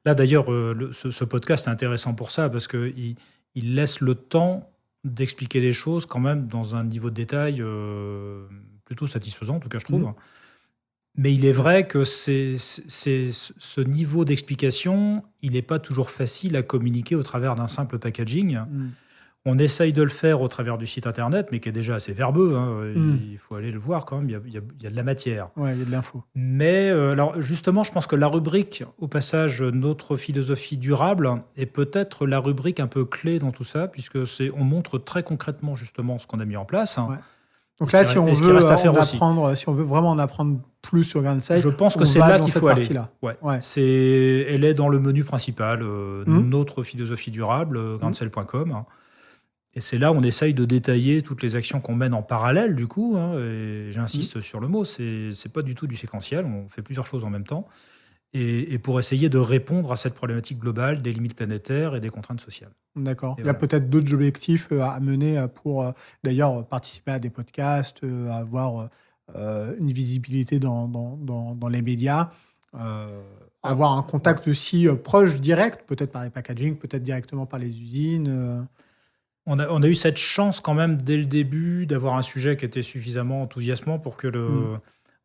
Là d'ailleurs, ce podcast est intéressant pour ça parce que il laisse le temps d'expliquer les choses quand même dans un niveau de détail plutôt satisfaisant, en tout cas je trouve. Mais il est vrai que ce niveau d'explication, il n'est pas toujours facile à communiquer au travers d'un simple packaging. On essaye de le faire au travers du site internet, mais qui est déjà assez verbeux. Il faut aller le voir quand même, il y a de la matière. Ouais, il y a de l'info. Mais alors justement, je pense que la rubrique, au passage, notre philosophie durable, est peut-être la rubrique un peu clé dans tout ça, puisque on montre très concrètement justement ce qu'on a mis en place. Ouais. Donc là, si on veut vraiment en apprendre plus sur Grain de Sel, je pense que c'est là qu'il faut aller. Ouais. Elle est dans le menu principal, notre philosophie durable, graindesel.com. Et c'est là où on essaye de détailler toutes les actions qu'on mène en parallèle, du coup. Et j'insiste sur le mot, c'est pas du tout du séquentiel, on fait plusieurs choses en même temps. Et pour essayer de répondre à cette problématique globale des limites planétaires et des contraintes sociales. D'accord. Il y a peut-être d'autres objectifs à mener pour, d'ailleurs, participer à des podcasts, avoir une visibilité dans les médias. avoir un contact aussi proche, direct, peut-être par les packaging, peut-être directement par les usines. On a eu cette chance quand même dès le début d'avoir un sujet qui était suffisamment enthousiasmant pour que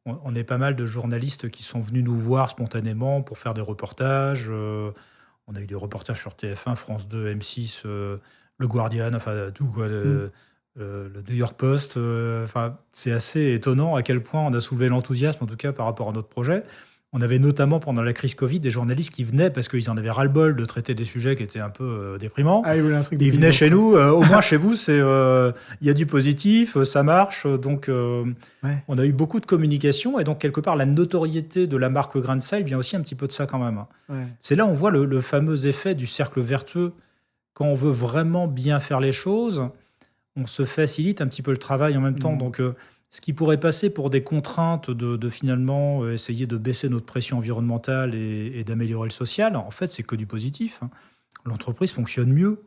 on ait pas mal de journalistes qui sont venus nous voir spontanément pour faire des reportages. On a eu des reportages sur TF1, France 2, M6, Le Guardian, enfin tout quoi, le New York Post. Enfin, c'est assez étonnant à quel point on a soulevé l'enthousiasme, en tout cas par rapport à notre projet. On avait notamment pendant la crise Covid des journalistes qui venaient parce qu'ils en avaient ras-le-bol de traiter des sujets qui étaient un peu déprimants. Ah, ils voulaient un truc Ils de venaient paysan, chez quoi. nous, au moins chez vous, il y a du positif, ça marche. Donc, Ouais. on a eu beaucoup de communication et donc, quelque part, la notoriété de la marque Grain de Sel vient aussi un petit peu de ça quand même. Ouais. C'est là où on voit le fameux effet du cercle vertueux. Quand on veut vraiment bien faire les choses, on se facilite un petit peu le travail en même temps. Donc, ce qui pourrait passer pour des contraintes de finalement essayer de baisser notre pression environnementale et d'améliorer le social, en fait, c'est que du positif. L'entreprise fonctionne mieux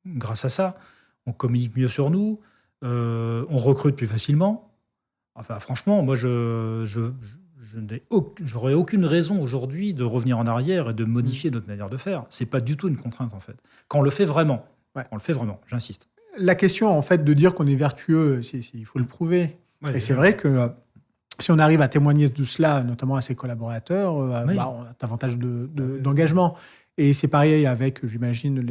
grâce à ça. On communique mieux sur nous, on recrute plus facilement. Enfin, franchement, moi, j'aurais aucune raison aujourd'hui de revenir en arrière et de modifier notre manière de faire. C'est pas du tout une contrainte, en fait. Quand on le fait vraiment, Ouais. on le fait vraiment, j'insiste. La question, en fait, de dire qu'on est vertueux, il faut le prouver. Ouais, Et c'est vrai que si on arrive à témoigner de cela, notamment à ses collaborateurs, on a davantage d'engagement. Et c'est pareil avec, j'imagine,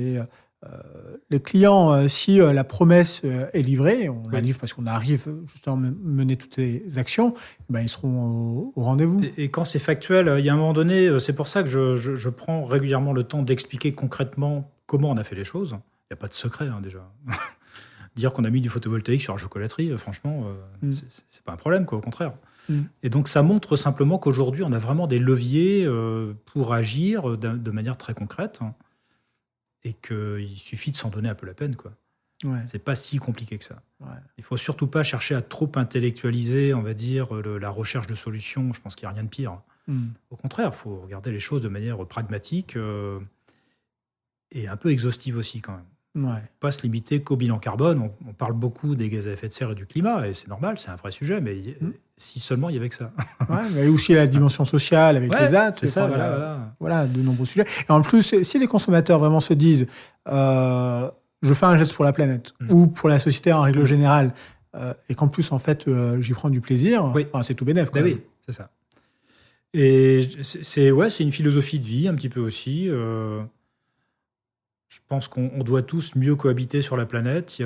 les clients. Si la promesse est livrée, on la livre parce qu'on arrive justement à mener toutes ces actions, ils seront au rendez-vous. Et quand c'est factuel, il y a un moment donné, c'est pour ça que je prends régulièrement le temps d'expliquer concrètement comment on a fait les choses. Il n'y a pas de secret, déjà. Dire qu'on a mis du photovoltaïque sur la chocolaterie, franchement, c'est pas un problème, quoi, au contraire. Et donc, ça montre simplement qu'aujourd'hui, on a vraiment des leviers pour agir de manière très concrète et qu'il suffit de s'en donner un peu la peine, quoi. Ouais. C'est pas si compliqué que ça. Ouais. Il faut surtout pas chercher à trop intellectualiser, on va dire, la recherche de solutions. Je pense qu'il n'y a rien de pire. Au contraire, il faut regarder les choses de manière pragmatique et un peu exhaustive aussi, quand même. Ouais. Pas se limiter qu'au bilan carbone. On parle beaucoup des gaz à effet de serre et du climat, et c'est normal, c'est un vrai sujet, mais si seulement il y avait que ça. Ouais, mais aussi la dimension sociale avec les actes. C'est ça, voilà, de nombreux sujets. Et en plus, si les consommateurs vraiment se disent je fais un geste pour la planète ou pour la société en règle générale, et qu'en plus, en fait, j'y prends du plaisir, c'est tout bénef. Ben oui, c'est ça. Et c'est une philosophie de vie, un petit peu aussi. Je pense qu'on doit tous mieux cohabiter sur la planète.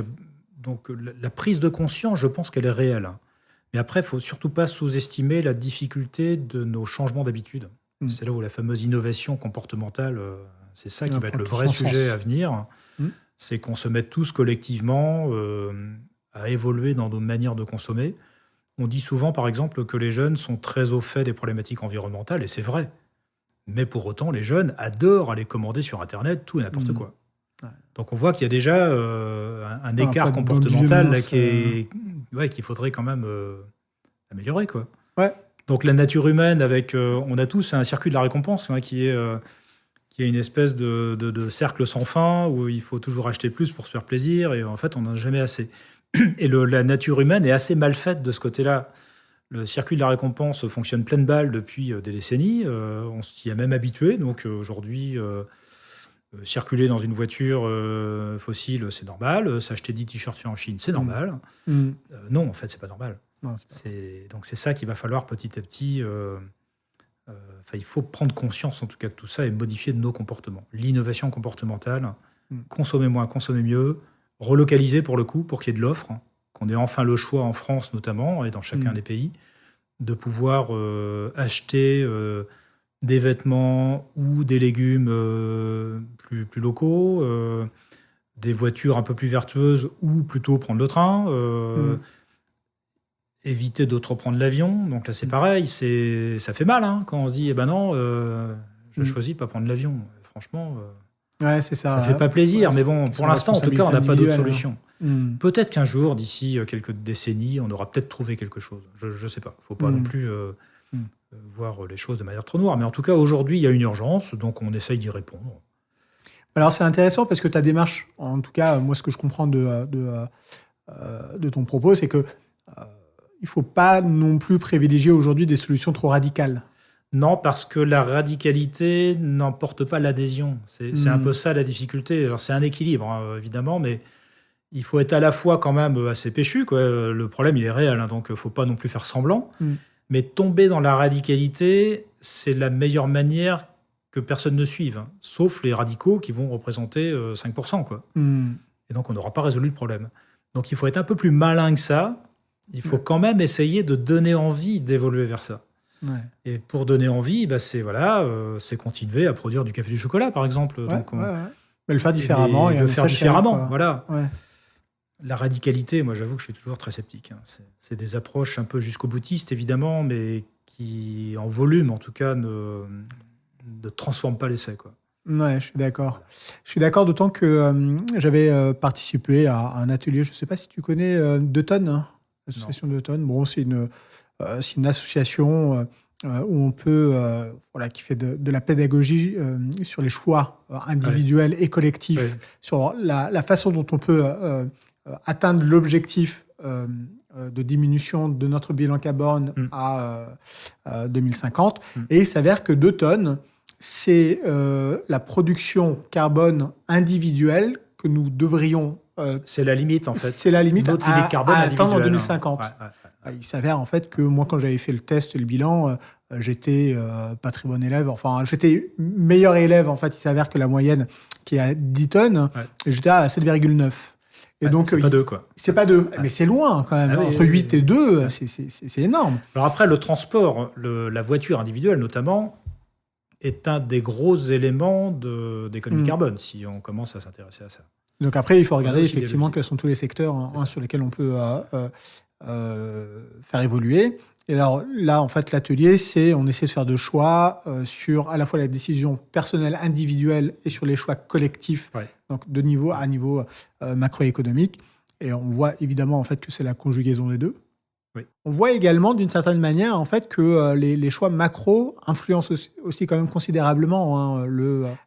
Donc la prise de conscience, je pense qu'elle est réelle. Mais après, il ne faut surtout pas sous-estimer la difficulté de nos changements d'habitude. C'est là où la fameuse innovation comportementale, c'est ça qui va être le vrai sujet à venir. C'est qu'on se mette tous collectivement à évoluer dans nos manières de consommer. On dit souvent, par exemple, que les jeunes sont très au fait des problématiques environnementales, et c'est vrai. Mais pour autant, les jeunes adorent aller commander sur Internet tout et n'importe quoi. Ouais. Donc on voit qu'il y a déjà un écart comportemental là, qu'il faudrait quand même améliorer, quoi. Ouais. Donc la nature humaine, on a tous un circuit de la récompense qui est une espèce de cercle sans fin où il faut toujours acheter plus pour se faire plaisir et en fait on n'en a jamais assez. Et la nature humaine est assez mal faite de ce côté-là. Le circuit de la récompense fonctionne pleine balle depuis des décennies. On s'y est même habitué. Donc aujourd'hui, circuler dans une voiture fossile, c'est normal. S'acheter 10 t-shirts faits en Chine, c'est normal. Non, en fait, c'est pas normal. Non, donc c'est ça qu'il va falloir petit à petit. Il faut prendre conscience en tout cas de tout ça et modifier nos comportements. L'innovation comportementale, consommer moins, consommer mieux, relocaliser pour le coup, pour qu'il y ait de l'offre. Qu'on ait enfin le choix en France notamment, et dans chacun des pays, de pouvoir acheter des vêtements ou des légumes plus locaux, des voitures un peu plus vertueuses ou plutôt prendre le train, éviter d'autres prendre l'avion. Donc là, c'est pareil, ça fait mal quand on se dit, non, je choisis de pas prendre l'avion. Franchement, ouais, c'est ça. Ça fait pas plaisir, mais bon, pour l'instant, en tout cas, on n'a pas d'autre solution. Peut-être qu'un jour, d'ici quelques décennies, on aura peut-être trouvé quelque chose. Je ne sais pas. Il ne faut pas non plus voir les choses de manière trop noire. Mais en tout cas, aujourd'hui, il y a une urgence, donc on essaye d'y répondre. Alors, c'est intéressant parce que ta démarche, en tout cas, moi, ce que je comprends de ton propos, c'est que il ne faut pas non plus privilégier aujourd'hui des solutions trop radicales. Non, parce que la radicalité n'emporte pas l'adhésion. C'est un peu ça la difficulté. Alors, c'est un équilibre, hein, évidemment, mais il faut être à la fois quand même assez péchu, quoi. Le problème, il est réel, hein, donc il ne faut pas non plus faire semblant. Mais tomber dans la radicalité, c'est la meilleure manière que personne ne suive, hein, sauf les radicaux qui vont représenter 5%, quoi. Et donc, on n'aura pas résolu le problème. Donc, il faut être un peu plus malin que ça. Il faut quand même essayer de donner envie d'évoluer vers ça. Et pour donner envie, c'est continuer à produire du café et du chocolat, par exemple. Mais le faire différemment. Et le faire différemment, voilà. Ouais. La radicalité, moi, j'avoue que je suis toujours très sceptique, hein. C'est des approches un peu jusqu'au boutiste, évidemment, mais qui, en volume, en tout cas, ne transforment pas l'essai, quoi. Ouais, je suis d'accord. Je suis d'accord, d'autant que j'avais participé à un atelier, je ne sais pas si tu connais Deux Tonnes, hein, l'association Deux Tonnes. Bon, c'est une association où on peut, qui fait de la pédagogie sur les choix individuels et collectifs, sur la façon dont on peut atteindre l'objectif de diminution de notre bilan carbone à 2050. Et il s'avère que 2 tonnes, c'est la production carbone individuelle que nous devrions... c'est la limite, en fait. C'est la limite à atteindre en 2050. Il s'avère en fait que moi, quand j'avais fait le test et le bilan, j'étais pas très bon élève. Enfin, j'étais meilleur élève. En fait, il s'avère que la moyenne, qui est à 10 tonnes, j'étais à 7,9. Et donc, c'est pas 2, quoi. C'est pas 2, mais c'est loin quand même. Entre 8 et 2, c'est énorme. Alors après, le transport, la voiture individuelle notamment, est un des gros éléments d'économie carbone, si on commence à s'intéresser à ça. Donc après, il faut regarder effectivement quels sont tous les secteurs sur lesquels on peut faire évoluer. Et alors là, en fait, l'atelier, on essaie de faire de choix sur à la fois la décision personnelle, individuelle et sur les choix collectifs, donc de niveau à niveau macroéconomique. Et on voit évidemment en fait que c'est la conjugaison des deux. On voit également d'une certaine manière en fait que les choix macro influencent aussi quand même considérablement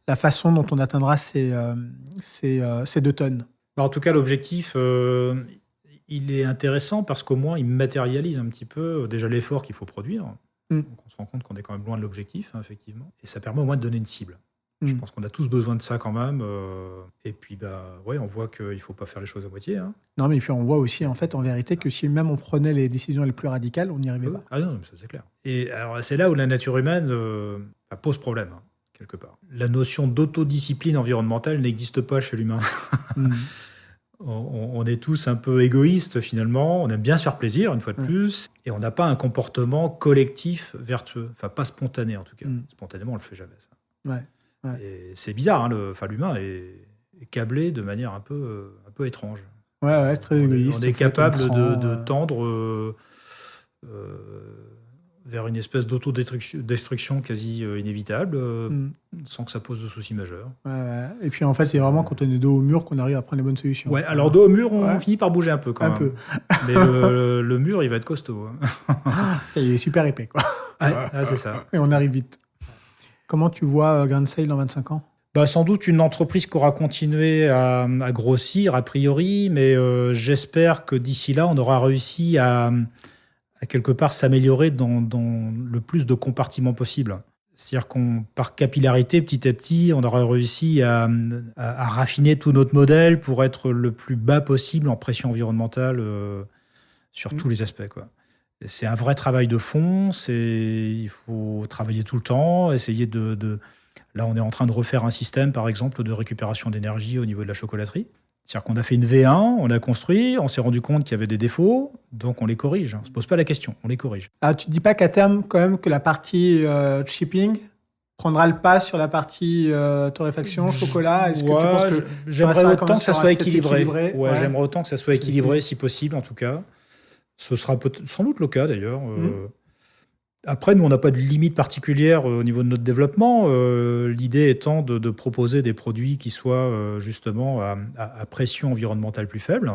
la façon dont on atteindra ces 2 tonnes. En tout cas, l'objectif, il est intéressant parce qu'au moins, il matérialise un petit peu déjà l'effort qu'il faut produire. Donc, on se rend compte qu'on est quand même loin de l'objectif, hein, effectivement. Et ça permet au moins de donner une cible. Je pense qu'on a tous besoin de ça quand même. Et puis, on voit qu'il ne faut pas faire les choses à moitié, hein. Non, mais puis on voit aussi, en fait, en vérité, que si même on prenait les décisions les plus radicales, on n'y arrivait pas. Ah non, ça, c'est clair. Et alors, c'est là où la nature humaine pose problème, hein, quelque part. La notion d'autodiscipline environnementale n'existe pas chez l'humain. On est tous un peu égoïstes, finalement. On aime bien se faire plaisir, une fois de plus. Et on n'a pas un comportement collectif vertueux. Enfin, pas spontané, en tout cas. Spontanément, on ne le fait jamais, ça. Et c'est bizarre, hein, l'humain est câblé de manière un peu étrange. C'est très égoïste. On est capable de tendre vers une espèce d'autodestruction quasi inévitable, sans que ça pose de soucis majeurs. Et puis en fait, c'est vraiment quand on est dos au mur qu'on arrive à prendre les bonnes solutions. Alors dos au mur, on finit par bouger un peu quand même. Mais le mur, il va être costaud, hein. Ça, il est super épais, quoi. C'est ça. Et on arrive vite. Comment tu vois Grand Sail dans 25 ans ? Sans doute une entreprise qui aura continué à grossir, a priori, mais j'espère que d'ici là, on aura réussi à quelque part s'améliorer dans le plus de compartiments possible. C'est-à-dire par capillarité, petit à petit, on aura réussi à raffiner tout notre modèle pour être le plus bas possible en pression environnementale sur tous les aspects, quoi. C'est un vrai travail de fond, il faut travailler tout le temps, essayer de... Là, on est en train de refaire un système, par exemple, de récupération d'énergie au niveau de la chocolaterie. C'est-à-dire qu'on a fait une V1, on a construit, on s'est rendu compte qu'il y avait des défauts, donc on les corrige. On ne se pose pas la question, on les corrige. Tu ne dis pas qu'à terme, quand même, que la partie shipping prendra le pas sur la partie torréfaction, chocolat ? Est-ce que tu penses que j'aimerais autant que ça soit équilibré. J'aimerais autant que ça soit équilibré, si possible, en tout cas. Ce sera sans doute le cas, d'ailleurs. Après, nous, on n'a pas de limite particulière au niveau de notre développement. L'idée étant de proposer des produits qui soient justement à pression environnementale plus faible.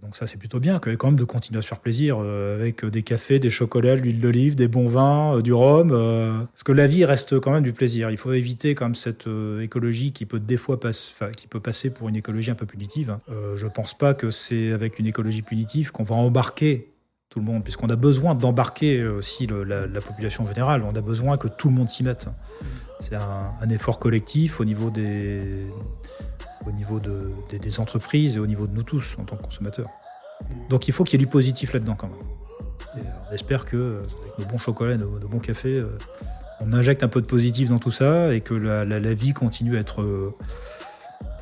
Donc ça, c'est plutôt bien, quand même, de continuer à se faire plaisir avec des cafés, des chocolats, de l'huile d'olive, des bons vins, du rhum. Parce que la vie reste quand même du plaisir. Il faut éviter quand même cette écologie qui peut des fois qui peut passer pour une écologie un peu punitive. Je ne pense pas que c'est avec une écologie punitive qu'on va embarquer tout le monde, puisqu'on a besoin d'embarquer aussi la population générale. On a besoin que tout le monde s'y mette. C'est un effort collectif au niveau des entreprises et au niveau de nous tous en tant que consommateurs. Donc il faut qu'il y ait du positif là-dedans quand même. Et on espère qu'avec nos bons chocolats, nos bons cafés, on injecte un peu de positif dans tout ça et que la vie continue à être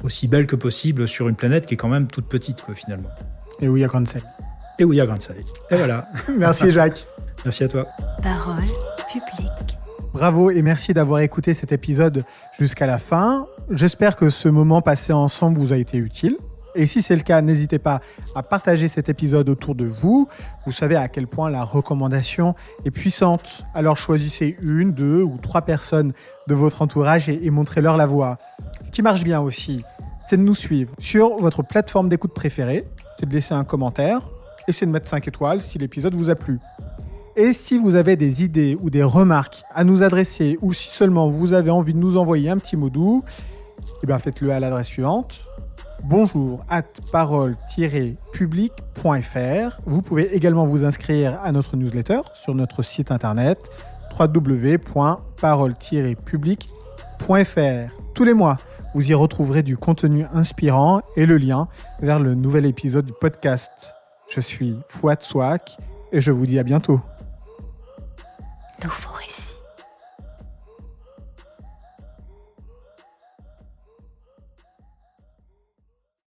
aussi belle que possible sur une planète qui est quand même toute petite, quoi, finalement. Et où il y a Gransai. Et où il y a Gransai. Et voilà. Merci Jacques. Merci à toi. Parole publique. Bravo et merci d'avoir écouté cet épisode jusqu'à la fin. J'espère que ce moment passé ensemble vous a été utile. Et si c'est le cas, n'hésitez pas à partager cet épisode autour de vous. Vous savez à quel point la recommandation est puissante. Alors choisissez 1, 2 ou 3 personnes de votre entourage et montrez-leur la voie. Ce qui marche bien aussi, c'est de nous suivre sur votre plateforme d'écoute préférée. C'est de laisser un commentaire et c'est de mettre 5 étoiles si l'épisode vous a plu. Et si vous avez des idées ou des remarques à nous adresser ou si seulement vous avez envie de nous envoyer un petit mot doux, eh bien faites-le à l'adresse suivante: bonjour@parole-public.fr. Vous pouvez également vous inscrire à notre newsletter sur notre site internet www.parole-public.fr. Tous les mois, vous y retrouverez du contenu inspirant et le lien vers le nouvel épisode du podcast. Je suis Fouad Souak et je vous dis à bientôt. Nous ferons